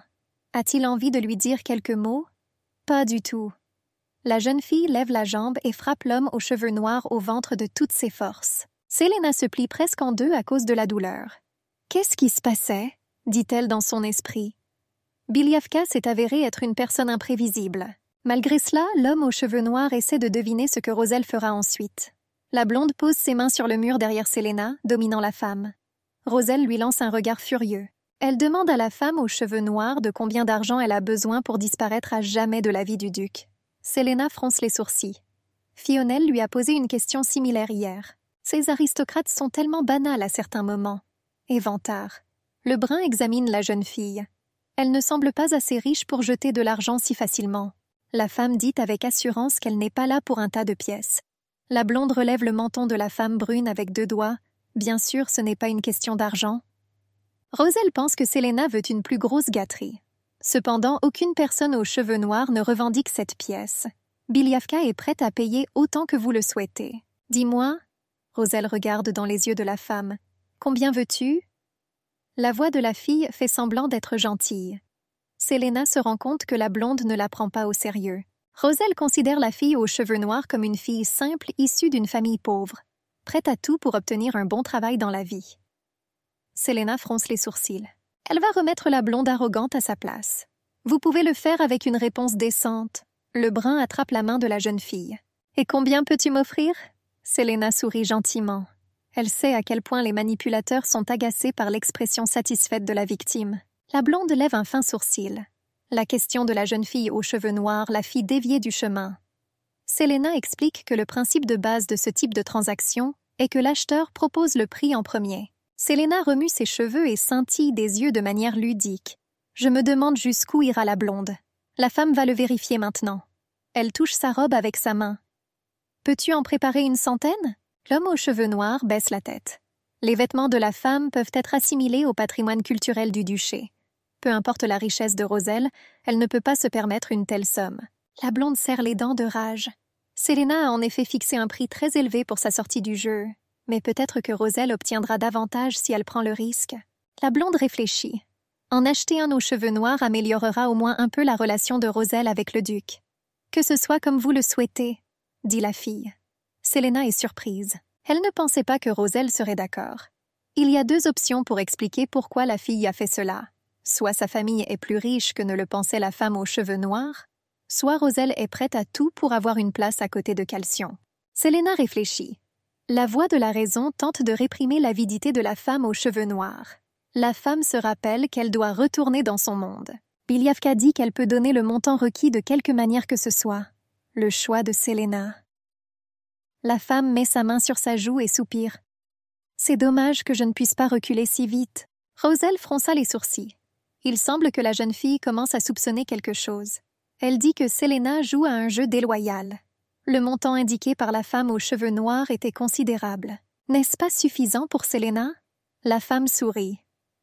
A-t-il envie de lui dire quelques mots? Pas du tout. La jeune fille lève la jambe et frappe l'homme aux cheveux noirs au ventre de toutes ses forces. Selena se plie presque en deux à cause de la douleur. « Qu'est-ce qui se passait ?» dit-elle dans son esprit. Biliavka s'est avéré être une personne imprévisible. Malgré cela, l'homme aux cheveux noirs essaie de deviner ce que Roselle fera ensuite. La blonde pose ses mains sur le mur derrière Selena, dominant la femme. Roselle lui lance un regard furieux. Elle demande à la femme aux cheveux noirs de combien d'argent elle a besoin pour disparaître à jamais de la vie du duc. Selena fronce les sourcils. Fionel lui a posé une question similaire hier. Ces aristocrates sont tellement banals à certains moments. Et vantard. Le brun examine la jeune fille. Elle ne semble pas assez riche pour jeter de l'argent si facilement. La femme dit avec assurance qu'elle n'est pas là pour un tas de pièces. La blonde relève le menton de la femme brune avec 2 doigts. Bien sûr, ce n'est pas une question d'argent. Roselle pense que Selena veut une plus grosse gâterie. Cependant, aucune personne aux cheveux noirs ne revendique cette pièce. Biliavka est prête à payer autant que vous le souhaitez. Dis-moi, Roselle regarde dans les yeux de la femme. Combien veux-tu? La voix de la fille fait semblant d'être gentille. Selena se rend compte que la blonde ne la prend pas au sérieux. Roselle considère la fille aux cheveux noirs comme une fille simple issue d'une famille pauvre, prête à tout pour obtenir un bon travail dans la vie. Selena fronce les sourcils. Elle va remettre la blonde arrogante à sa place. Vous pouvez le faire avec une réponse décente. Le brun attrape la main de la jeune fille. Et combien peux-tu m'offrir? Selena sourit gentiment. Elle sait à quel point les manipulateurs sont agacés par l'expression satisfaite de la victime. La blonde lève un fin sourcil. La question de la jeune fille aux cheveux noirs la fit dévier du chemin. Selena explique que le principe de base de ce type de transaction et que l'acheteur propose le prix en premier. Selena remue ses cheveux et scintille des yeux de manière ludique. Je me demande jusqu'où ira la blonde. La femme va le vérifier maintenant. Elle touche sa robe avec sa main. Peux-tu en préparer une centaine? L'homme aux cheveux noirs baisse la tête. Les vêtements de la femme peuvent être assimilés au patrimoine culturel du duché. Peu importe la richesse de Roselle, elle ne peut pas se permettre une telle somme. La blonde serre les dents de rage. Selena a en effet fixé un prix très élevé pour sa sortie du jeu, mais peut-être que Roselle obtiendra davantage si elle prend le risque. La blonde réfléchit. En acheter un aux cheveux noirs améliorera au moins un peu la relation de Roselle avec le duc. Que ce soit comme vous le souhaitez, dit la fille. Selena est surprise. Elle ne pensait pas que Roselle serait d'accord. Il y a deux options pour expliquer pourquoi la fille a fait cela. Soit sa famille est plus riche que ne le pensait la femme aux cheveux noirs, soit Roselle est prête à tout pour avoir une place à côté de Calcion. Selena réfléchit. La voix de la raison tente de réprimer l'avidité de la femme aux cheveux noirs. La femme se rappelle qu'elle doit retourner dans son monde. Biliavka dit qu'elle peut donner le montant requis de quelque manière que ce soit. Le choix de Selena. La femme met sa main sur sa joue et soupire. C'est dommage que je ne puisse pas reculer si vite. Roselle fronça les sourcils. Il semble que la jeune fille commence à soupçonner quelque chose. Elle dit que Selena joue à un jeu déloyal. Le montant indiqué par la femme aux cheveux noirs était considérable. N'est-ce pas suffisant pour Selena? La femme sourit.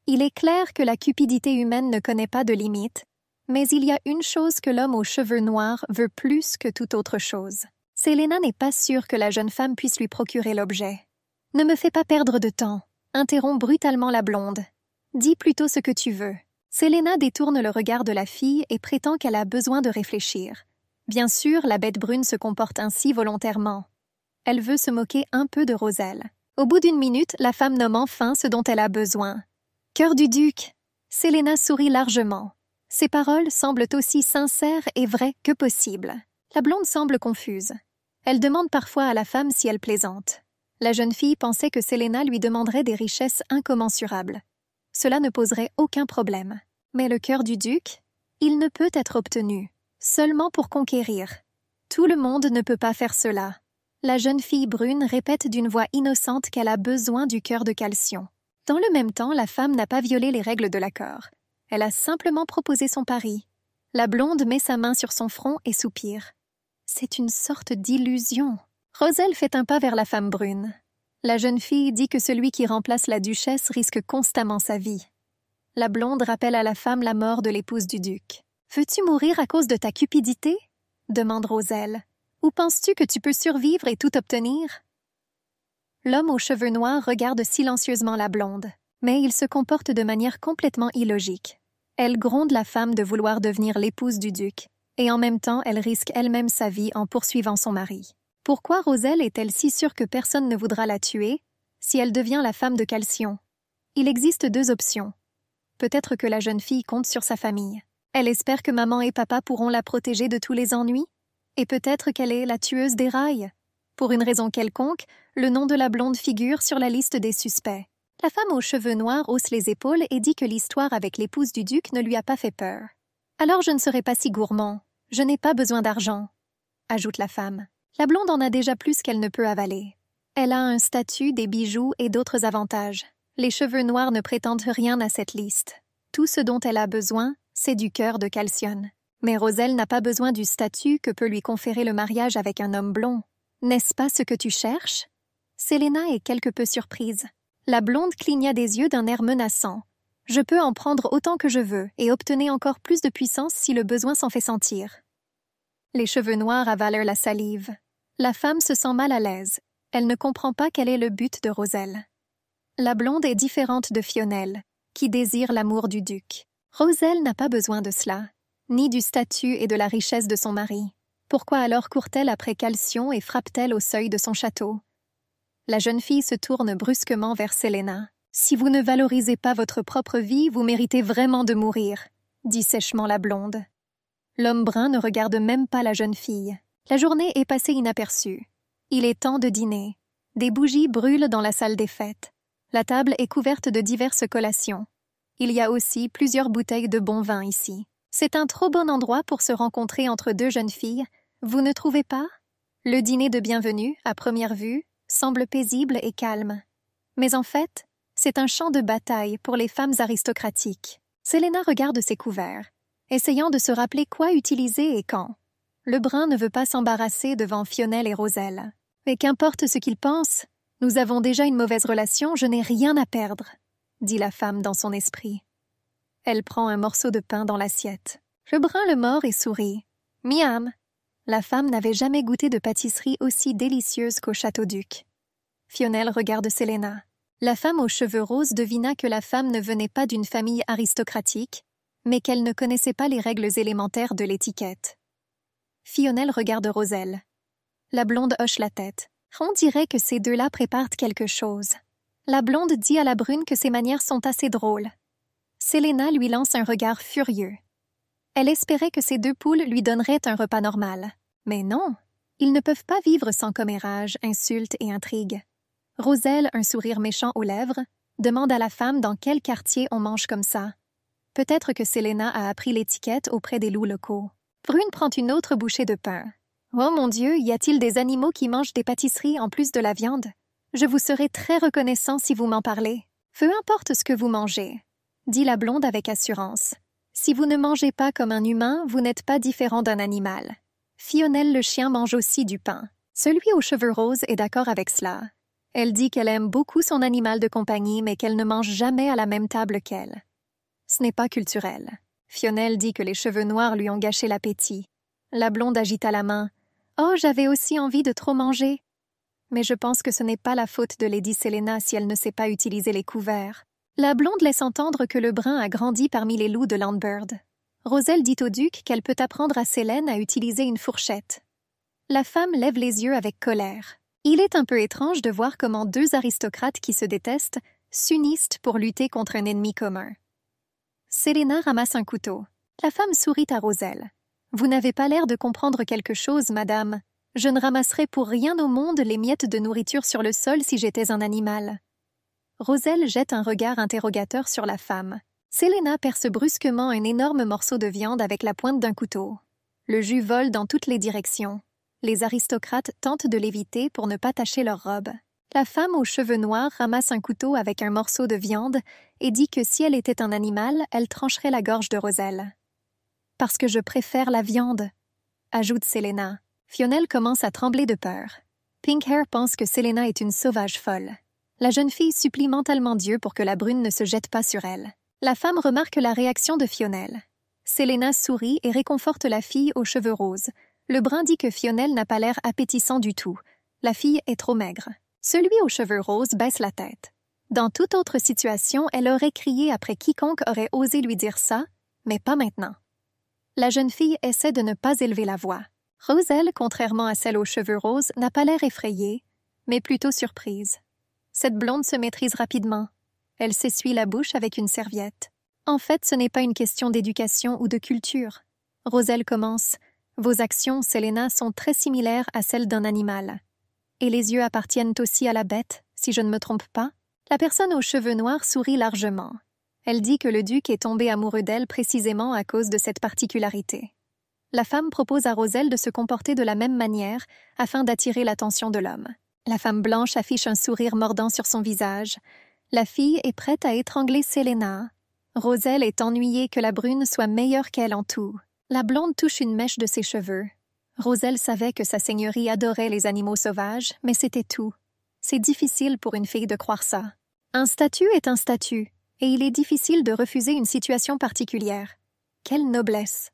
Il est clair que la cupidité humaine ne connaît pas de limite, mais il y a une chose que l'homme aux cheveux noirs veut plus que toute autre chose. Selena n'est pas sûre que la jeune femme puisse lui procurer l'objet. « Ne me fais pas perdre de temps », interrompt brutalement la blonde. « Dis plutôt ce que tu veux. » Selena détourne le regard de la fille et prétend qu'elle a besoin de réfléchir. Bien sûr, la bête brune se comporte ainsi volontairement. Elle veut se moquer un peu de Roselle. Au bout d'une minute, la femme nomme enfin ce dont elle a besoin. « Cœur du duc !» Selena sourit largement. Ses paroles semblent aussi sincères et vraies que possible. La blonde semble confuse. Elle demande parfois à la femme si elle plaisante. La jeune fille pensait que Selena lui demanderait des richesses incommensurables. Cela ne poserait aucun problème. Mais le cœur du duc, il ne peut être obtenu, seulement pour conquérir. Tout le monde ne peut pas faire cela. La jeune fille brune répète d'une voix innocente qu'elle a besoin du cœur de Calcion. Dans le même temps, la femme n'a pas violé les règles de l'accord. Elle a simplement proposé son pari. La blonde met sa main sur son front et soupire. C'est une sorte d'illusion. Roselle fait un pas vers la femme brune. La jeune fille dit que celui qui remplace la duchesse risque constamment sa vie. La blonde rappelle à la femme la mort de l'épouse du duc. « Veux-tu mourir à cause de ta cupidité ?» demande Roselle. « Ou penses-tu que tu peux survivre et tout obtenir ?» L'homme aux cheveux noirs regarde silencieusement la blonde, mais il se comporte de manière complètement illogique. Elle gronde la femme de vouloir devenir l'épouse du duc, et en même temps elle risque elle-même sa vie en poursuivant son mari. Pourquoi Roselle est-elle si sûre que personne ne voudra la tuer si elle devient la femme de Calcion? Il existe deux options. Peut-être que la jeune fille compte sur sa famille. Elle espère que maman et papa pourront la protéger de tous les ennuis. Et peut-être qu'elle est la tueuse des rails. Pour une raison quelconque, le nom de la blonde figure sur la liste des suspects. La femme aux cheveux noirs hausse les épaules et dit que l'histoire avec l'épouse du duc ne lui a pas fait peur. « Alors je ne serai pas si gourmand. Je n'ai pas besoin d'argent, » ajoute la femme. La blonde en a déjà plus qu'elle ne peut avaler. Elle a un statut, des bijoux et d'autres avantages. Les cheveux noirs ne prétendent rien à cette liste. Tout ce dont elle a besoin, c'est du cœur de Calcion. Mais Roselle n'a pas besoin du statut que peut lui conférer le mariage avec un homme blond. N'est-ce pas ce que tu cherches? Selena est quelque peu surprise. La blonde cligna des yeux d'un air menaçant. Je peux en prendre autant que je veux et obtenir encore plus de puissance si le besoin s'en fait sentir. Les cheveux noirs avalèrent la salive. La femme se sent mal à l'aise. Elle ne comprend pas quel est le but de Roselle. La blonde est différente de Fionelle, qui désire l'amour du duc. Roselle n'a pas besoin de cela, ni du statut et de la richesse de son mari. Pourquoi alors court-elle après Calcion et frappe-t-elle au seuil de son château? La jeune fille se tourne brusquement vers Selena. « Si vous ne valorisez pas votre propre vie, vous méritez vraiment de mourir, » dit sèchement la blonde. L'homme brun ne regarde même pas la jeune fille. La journée est passée inaperçue. Il est temps de dîner. Des bougies brûlent dans la salle des fêtes. La table est couverte de diverses collations. Il y a aussi plusieurs bouteilles de bon vin ici. C'est un trop bon endroit pour se rencontrer entre deux jeunes filles, vous ne trouvez pas? Le dîner de bienvenue, à première vue, semble paisible et calme. Mais en fait, c'est un champ de bataille pour les femmes aristocratiques. Selena regarde ses couverts, essayant de se rappeler quoi utiliser et quand. Le brun ne veut pas s'embarrasser devant Fionel et Roselle. Mais qu'importe ce qu'ils pensent, nous avons déjà une mauvaise relation, je n'ai rien à perdre, dit la femme dans son esprit. Elle prend un morceau de pain dans l'assiette. Le brun le mord et sourit. Miam! La femme n'avait jamais goûté de pâtisserie aussi délicieuse qu'au Château-Duc. Fionel regarde Selena. La femme aux cheveux roses devina que la femme ne venait pas d'une famille aristocratique, mais qu'elle ne connaissait pas les règles élémentaires de l'étiquette. Fionel regarde Roselle. La blonde hoche la tête. On dirait que ces deux-là préparent quelque chose. La blonde dit à la brune que ses manières sont assez drôles. Selena lui lance un regard furieux. Elle espérait que ces deux poules lui donneraient un repas normal. Mais non, ils ne peuvent pas vivre sans commérage, insultes et intrigues. Roselle, un sourire méchant aux lèvres, demande à la femme dans quel quartier on mange comme ça. Peut-être que Selena a appris l'étiquette auprès des loups locaux. Brune prend une autre bouchée de pain. « Oh mon Dieu, y a-t-il des animaux qui mangent des pâtisseries en plus de la viande? Je vous serai très reconnaissant si vous m'en parlez. Peu importe ce que vous mangez, » dit la blonde avec assurance. « Si vous ne mangez pas comme un humain, vous n'êtes pas différent d'un animal. » Fionel le chien mange aussi du pain. Celui aux cheveux roses est d'accord avec cela. Elle dit qu'elle aime beaucoup son animal de compagnie, mais qu'elle ne mange jamais à la même table qu'elle. Ce n'est pas culturel. Fionel dit que les cheveux noirs lui ont gâché l'appétit. La blonde agita la main. « Oh, j'avais aussi envie de trop manger. » Mais je pense que ce n'est pas la faute de Lady Selena si elle ne sait pas utiliser les couverts. La blonde laisse entendre que le brun a grandi parmi les loups de Landbird. Roselle dit au duc qu'elle peut apprendre à Selene à utiliser une fourchette. La femme lève les yeux avec colère. Il est un peu étrange de voir comment deux aristocrates qui se détestent s'unissent pour lutter contre un ennemi commun. Selena ramasse un couteau. La femme sourit à Roselle. « Vous n'avez pas l'air de comprendre quelque chose, madame. Je ne ramasserais pour rien au monde les miettes de nourriture sur le sol si j'étais un animal. » Roselle jette un regard interrogateur sur la femme. Selena perce brusquement un énorme morceau de viande avec la pointe d'un couteau. Le jus vole dans toutes les directions. Les aristocrates tentent de l'éviter pour ne pas tacher leur robe. La femme aux cheveux noirs ramasse un couteau avec un morceau de viande et dit que si elle était un animal, elle trancherait la gorge de Roselle. « Parce que je préfère la viande », ajoute Selena. Fionel commence à trembler de peur. Pinkhair pense que Selena est une sauvage folle. La jeune fille supplie mentalement Dieu pour que la brune ne se jette pas sur elle. La femme remarque la réaction de Fionel. Selena sourit et réconforte la fille aux cheveux roses. Le brun dit que Fionel n'a pas l'air appétissant du tout. La fille est trop maigre. Celui aux cheveux roses baisse la tête. Dans toute autre situation, elle aurait crié après quiconque aurait osé lui dire ça, mais pas maintenant. La jeune fille essaie de ne pas élever la voix. Roselle, contrairement à celle aux cheveux roses, n'a pas l'air effrayée, mais plutôt surprise. Cette blonde se maîtrise rapidement. Elle s'essuie la bouche avec une serviette. En fait, ce n'est pas une question d'éducation ou de culture. Roselle commence. Vos actions, Selena, sont très similaires à celles d'un animal. Et les yeux appartiennent aussi à la bête, si je ne me trompe pas. La personne aux cheveux noirs sourit largement. Elle dit que le duc est tombé amoureux d'elle précisément à cause de cette particularité. La femme propose à Roselle de se comporter de la même manière afin d'attirer l'attention de l'homme. La femme blanche affiche un sourire mordant sur son visage. La fille est prête à étrangler Selena. Roselle est ennuyée que la brune soit meilleure qu'elle en tout. La blonde touche une mèche de ses cheveux. Roselle savait que sa seigneurie adorait les animaux sauvages, mais c'était tout. C'est difficile pour une fille de croire ça. Un statut est un statut, et il est difficile de refuser une situation particulière. Quelle noblesse!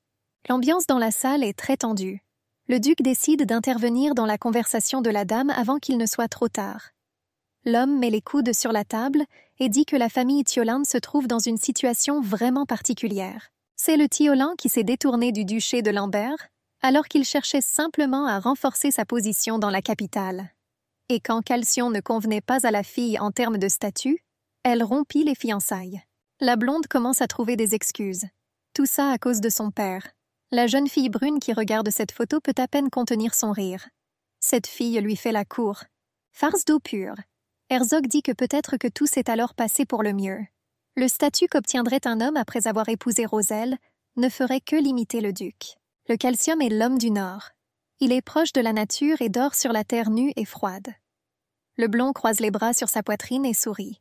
L'ambiance dans la salle est très tendue. Le duc décide d'intervenir dans la conversation de la dame avant qu'il ne soit trop tard. L'homme met les coudes sur la table et dit que la famille Thioland se trouve dans une situation vraiment particulière. C'est le Thioland qui s'est détourné du duché de Lambert, alors qu'il cherchait simplement à renforcer sa position dans la capitale. Et quand Calcion ne convenait pas à la fille en termes de statut, elle rompit les fiançailles. La blonde commence à trouver des excuses. Tout ça à cause de son père. La jeune fille brune qui regarde cette photo peut à peine contenir son rire. Cette fille lui fait la cour. Farce d'eau pure. Herzog dit que peut-être que tout s'est alors passé pour le mieux. Le statut qu'obtiendrait un homme après avoir épousé Roselle ne ferait que limiter le duc. Le Calcium est l'homme du Nord. Il est proche de la nature et dort sur la terre nue et froide. Le blond croise les bras sur sa poitrine et sourit.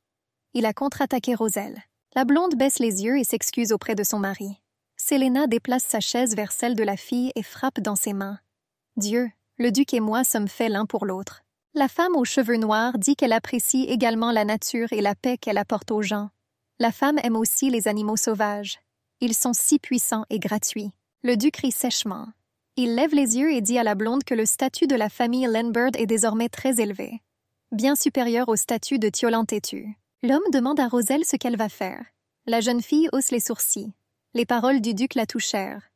Il a contre-attaqué Roselle. La blonde baisse les yeux et s'excuse auprès de son mari. Selena déplace sa chaise vers celle de la fille et frappe dans ses mains. Dieu, le duc et moi sommes faits l'un pour l'autre. La femme aux cheveux noirs dit qu'elle apprécie également la nature et la paix qu'elle apporte aux gens. La femme aime aussi les animaux sauvages. Ils sont si puissants et gratuits. Le duc rit sèchement. Il lève les yeux et dit à la blonde que le statut de la famille Lenbird est désormais très élevé, bien supérieur au statut de Tiolantétu. L'homme demande à Roselle ce qu'elle va faire. La jeune fille hausse les sourcils. Les paroles du duc la touchèrent.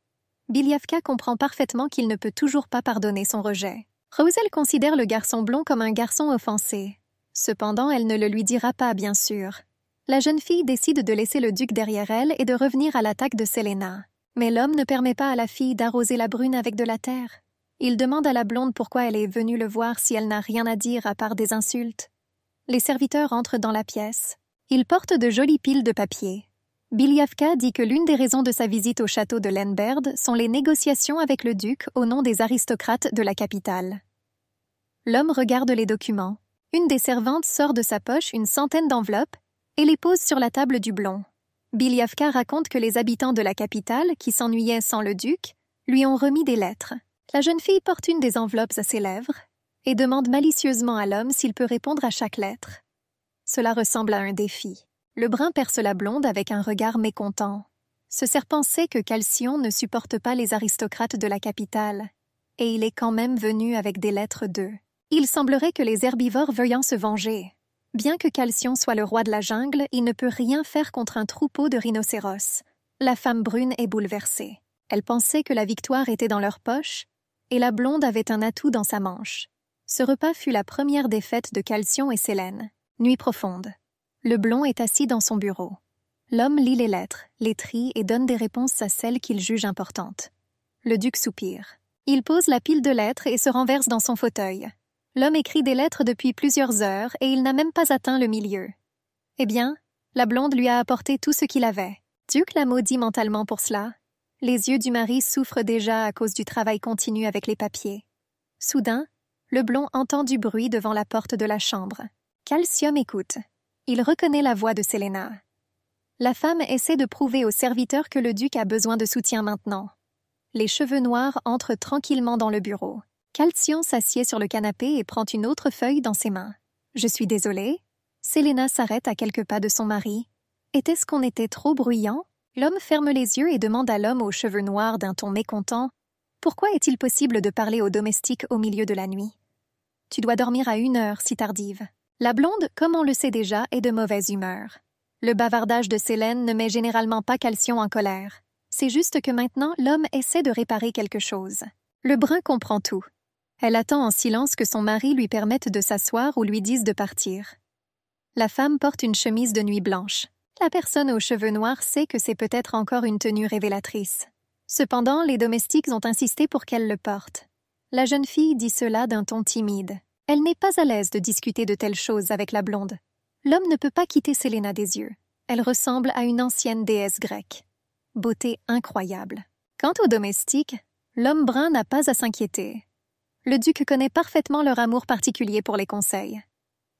Biljavka comprend parfaitement qu'il ne peut toujours pas pardonner son rejet. Roselle considère le garçon blond comme un garçon offensé. Cependant, elle ne le lui dira pas, bien sûr. La jeune fille décide de laisser le duc derrière elle et de revenir à l'attaque de Selena. Mais l'homme ne permet pas à la fille d'arroser la brune avec de la terre. Il demande à la blonde pourquoi elle est venue le voir si elle n'a rien à dire à part des insultes. Les serviteurs entrent dans la pièce. Ils portent de jolies piles de papier. Biljavka dit que l'une des raisons de sa visite au château de Lenberd sont les négociations avec le duc au nom des aristocrates de la capitale. L'homme regarde les documents. Une des servantes sort de sa poche une centaine d'enveloppes et les pose sur la table du blond. Biljavka raconte que les habitants de la capitale, qui s'ennuyaient sans le duc, lui ont remis des lettres. La jeune fille porte une des enveloppes à ses lèvres et demande malicieusement à l'homme s'il peut répondre à chaque lettre. Cela ressemble à un défi. Le brun perce la blonde avec un regard mécontent. Ce serpent sait que Calcion ne supporte pas les aristocrates de la capitale, et il est quand même venu avec des lettres d'eux. Il semblerait que les herbivores veuillent se venger. Bien que Calcion soit le roi de la jungle, il ne peut rien faire contre un troupeau de rhinocéros. La femme brune est bouleversée. Elle pensait que la victoire était dans leur poche, et la blonde avait un atout dans sa manche. Ce repas fut la première défaite de Calcion et Sélène. Nuit profonde. Le blond est assis dans son bureau. L'homme lit les lettres, les trie et donne des réponses à celles qu'il juge importantes. Le duc soupire. Il pose la pile de lettres et se renverse dans son fauteuil. L'homme écrit des lettres depuis plusieurs heures et il n'a même pas atteint le milieu. Eh bien, la blonde lui a apporté tout ce qu'il avait. Duc la maudit mentalement pour cela. Les yeux du mari souffrent déjà à cause du travail continu avec les papiers. Soudain, le blond entend du bruit devant la porte de la chambre. Calcium écoute. Il reconnaît la voix de Selena. La femme essaie de prouver au serviteur que le duc a besoin de soutien maintenant. Les cheveux noirs entrent tranquillement dans le bureau. Calcium s'assied sur le canapé et prend une autre feuille dans ses mains. « Je suis désolée. » Selena s'arrête à quelques pas de son mari. « Était-ce qu'on était trop bruyant ?» L'homme ferme les yeux et demande à l'homme aux cheveux noirs d'un ton mécontent « Pourquoi est-il possible de parler aux domestiques au milieu de la nuit ? Tu dois dormir à 1 heure si tardive. » La blonde, comme on le sait déjà, est de mauvaise humeur. Le bavardage de Sélène ne met généralement pas Calcium en colère. C'est juste que maintenant, l'homme essaie de réparer quelque chose. Le brun comprend tout. Elle attend en silence que son mari lui permette de s'asseoir ou lui dise de partir. La femme porte une chemise de nuit blanche. La personne aux cheveux noirs sait que c'est peut-être encore une tenue révélatrice. Cependant, les domestiques ont insisté pour qu'elle le porte. La jeune fille dit cela d'un ton timide. Elle n'est pas à l'aise de discuter de telles choses avec la blonde. L'homme ne peut pas quitter Selena des yeux. Elle ressemble à une ancienne déesse grecque. Beauté incroyable. Quant aux domestiques, l'homme brun n'a pas à s'inquiéter. Le duc connaît parfaitement leur amour particulier pour les conseils.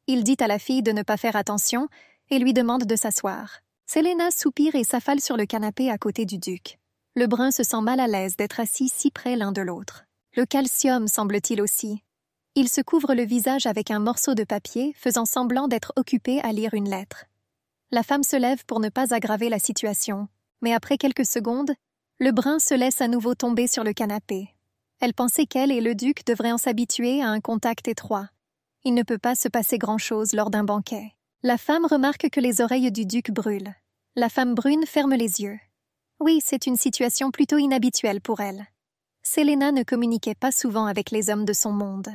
Il dit à la fille de ne pas faire attention et lui demande de s'asseoir. Selena soupire et s'affale sur le canapé à côté du duc. Le brun se sent mal à l'aise d'être assis si près l'un de l'autre. Le Calcium semble-t-il aussi. Il se couvre le visage avec un morceau de papier, faisant semblant d'être occupé à lire une lettre. La femme se lève pour ne pas aggraver la situation, mais après quelques secondes, le brun se laisse à nouveau tomber sur le canapé. Elle pensait qu'elle et le duc devraient en s'habituer à un contact étroit. Il ne peut pas se passer grand-chose lors d'un banquet. La femme remarque que les oreilles du duc brûlent. La femme brune ferme les yeux. Oui, c'est une situation plutôt inhabituelle pour elle. Selena ne communiquait pas souvent avec les hommes de son monde.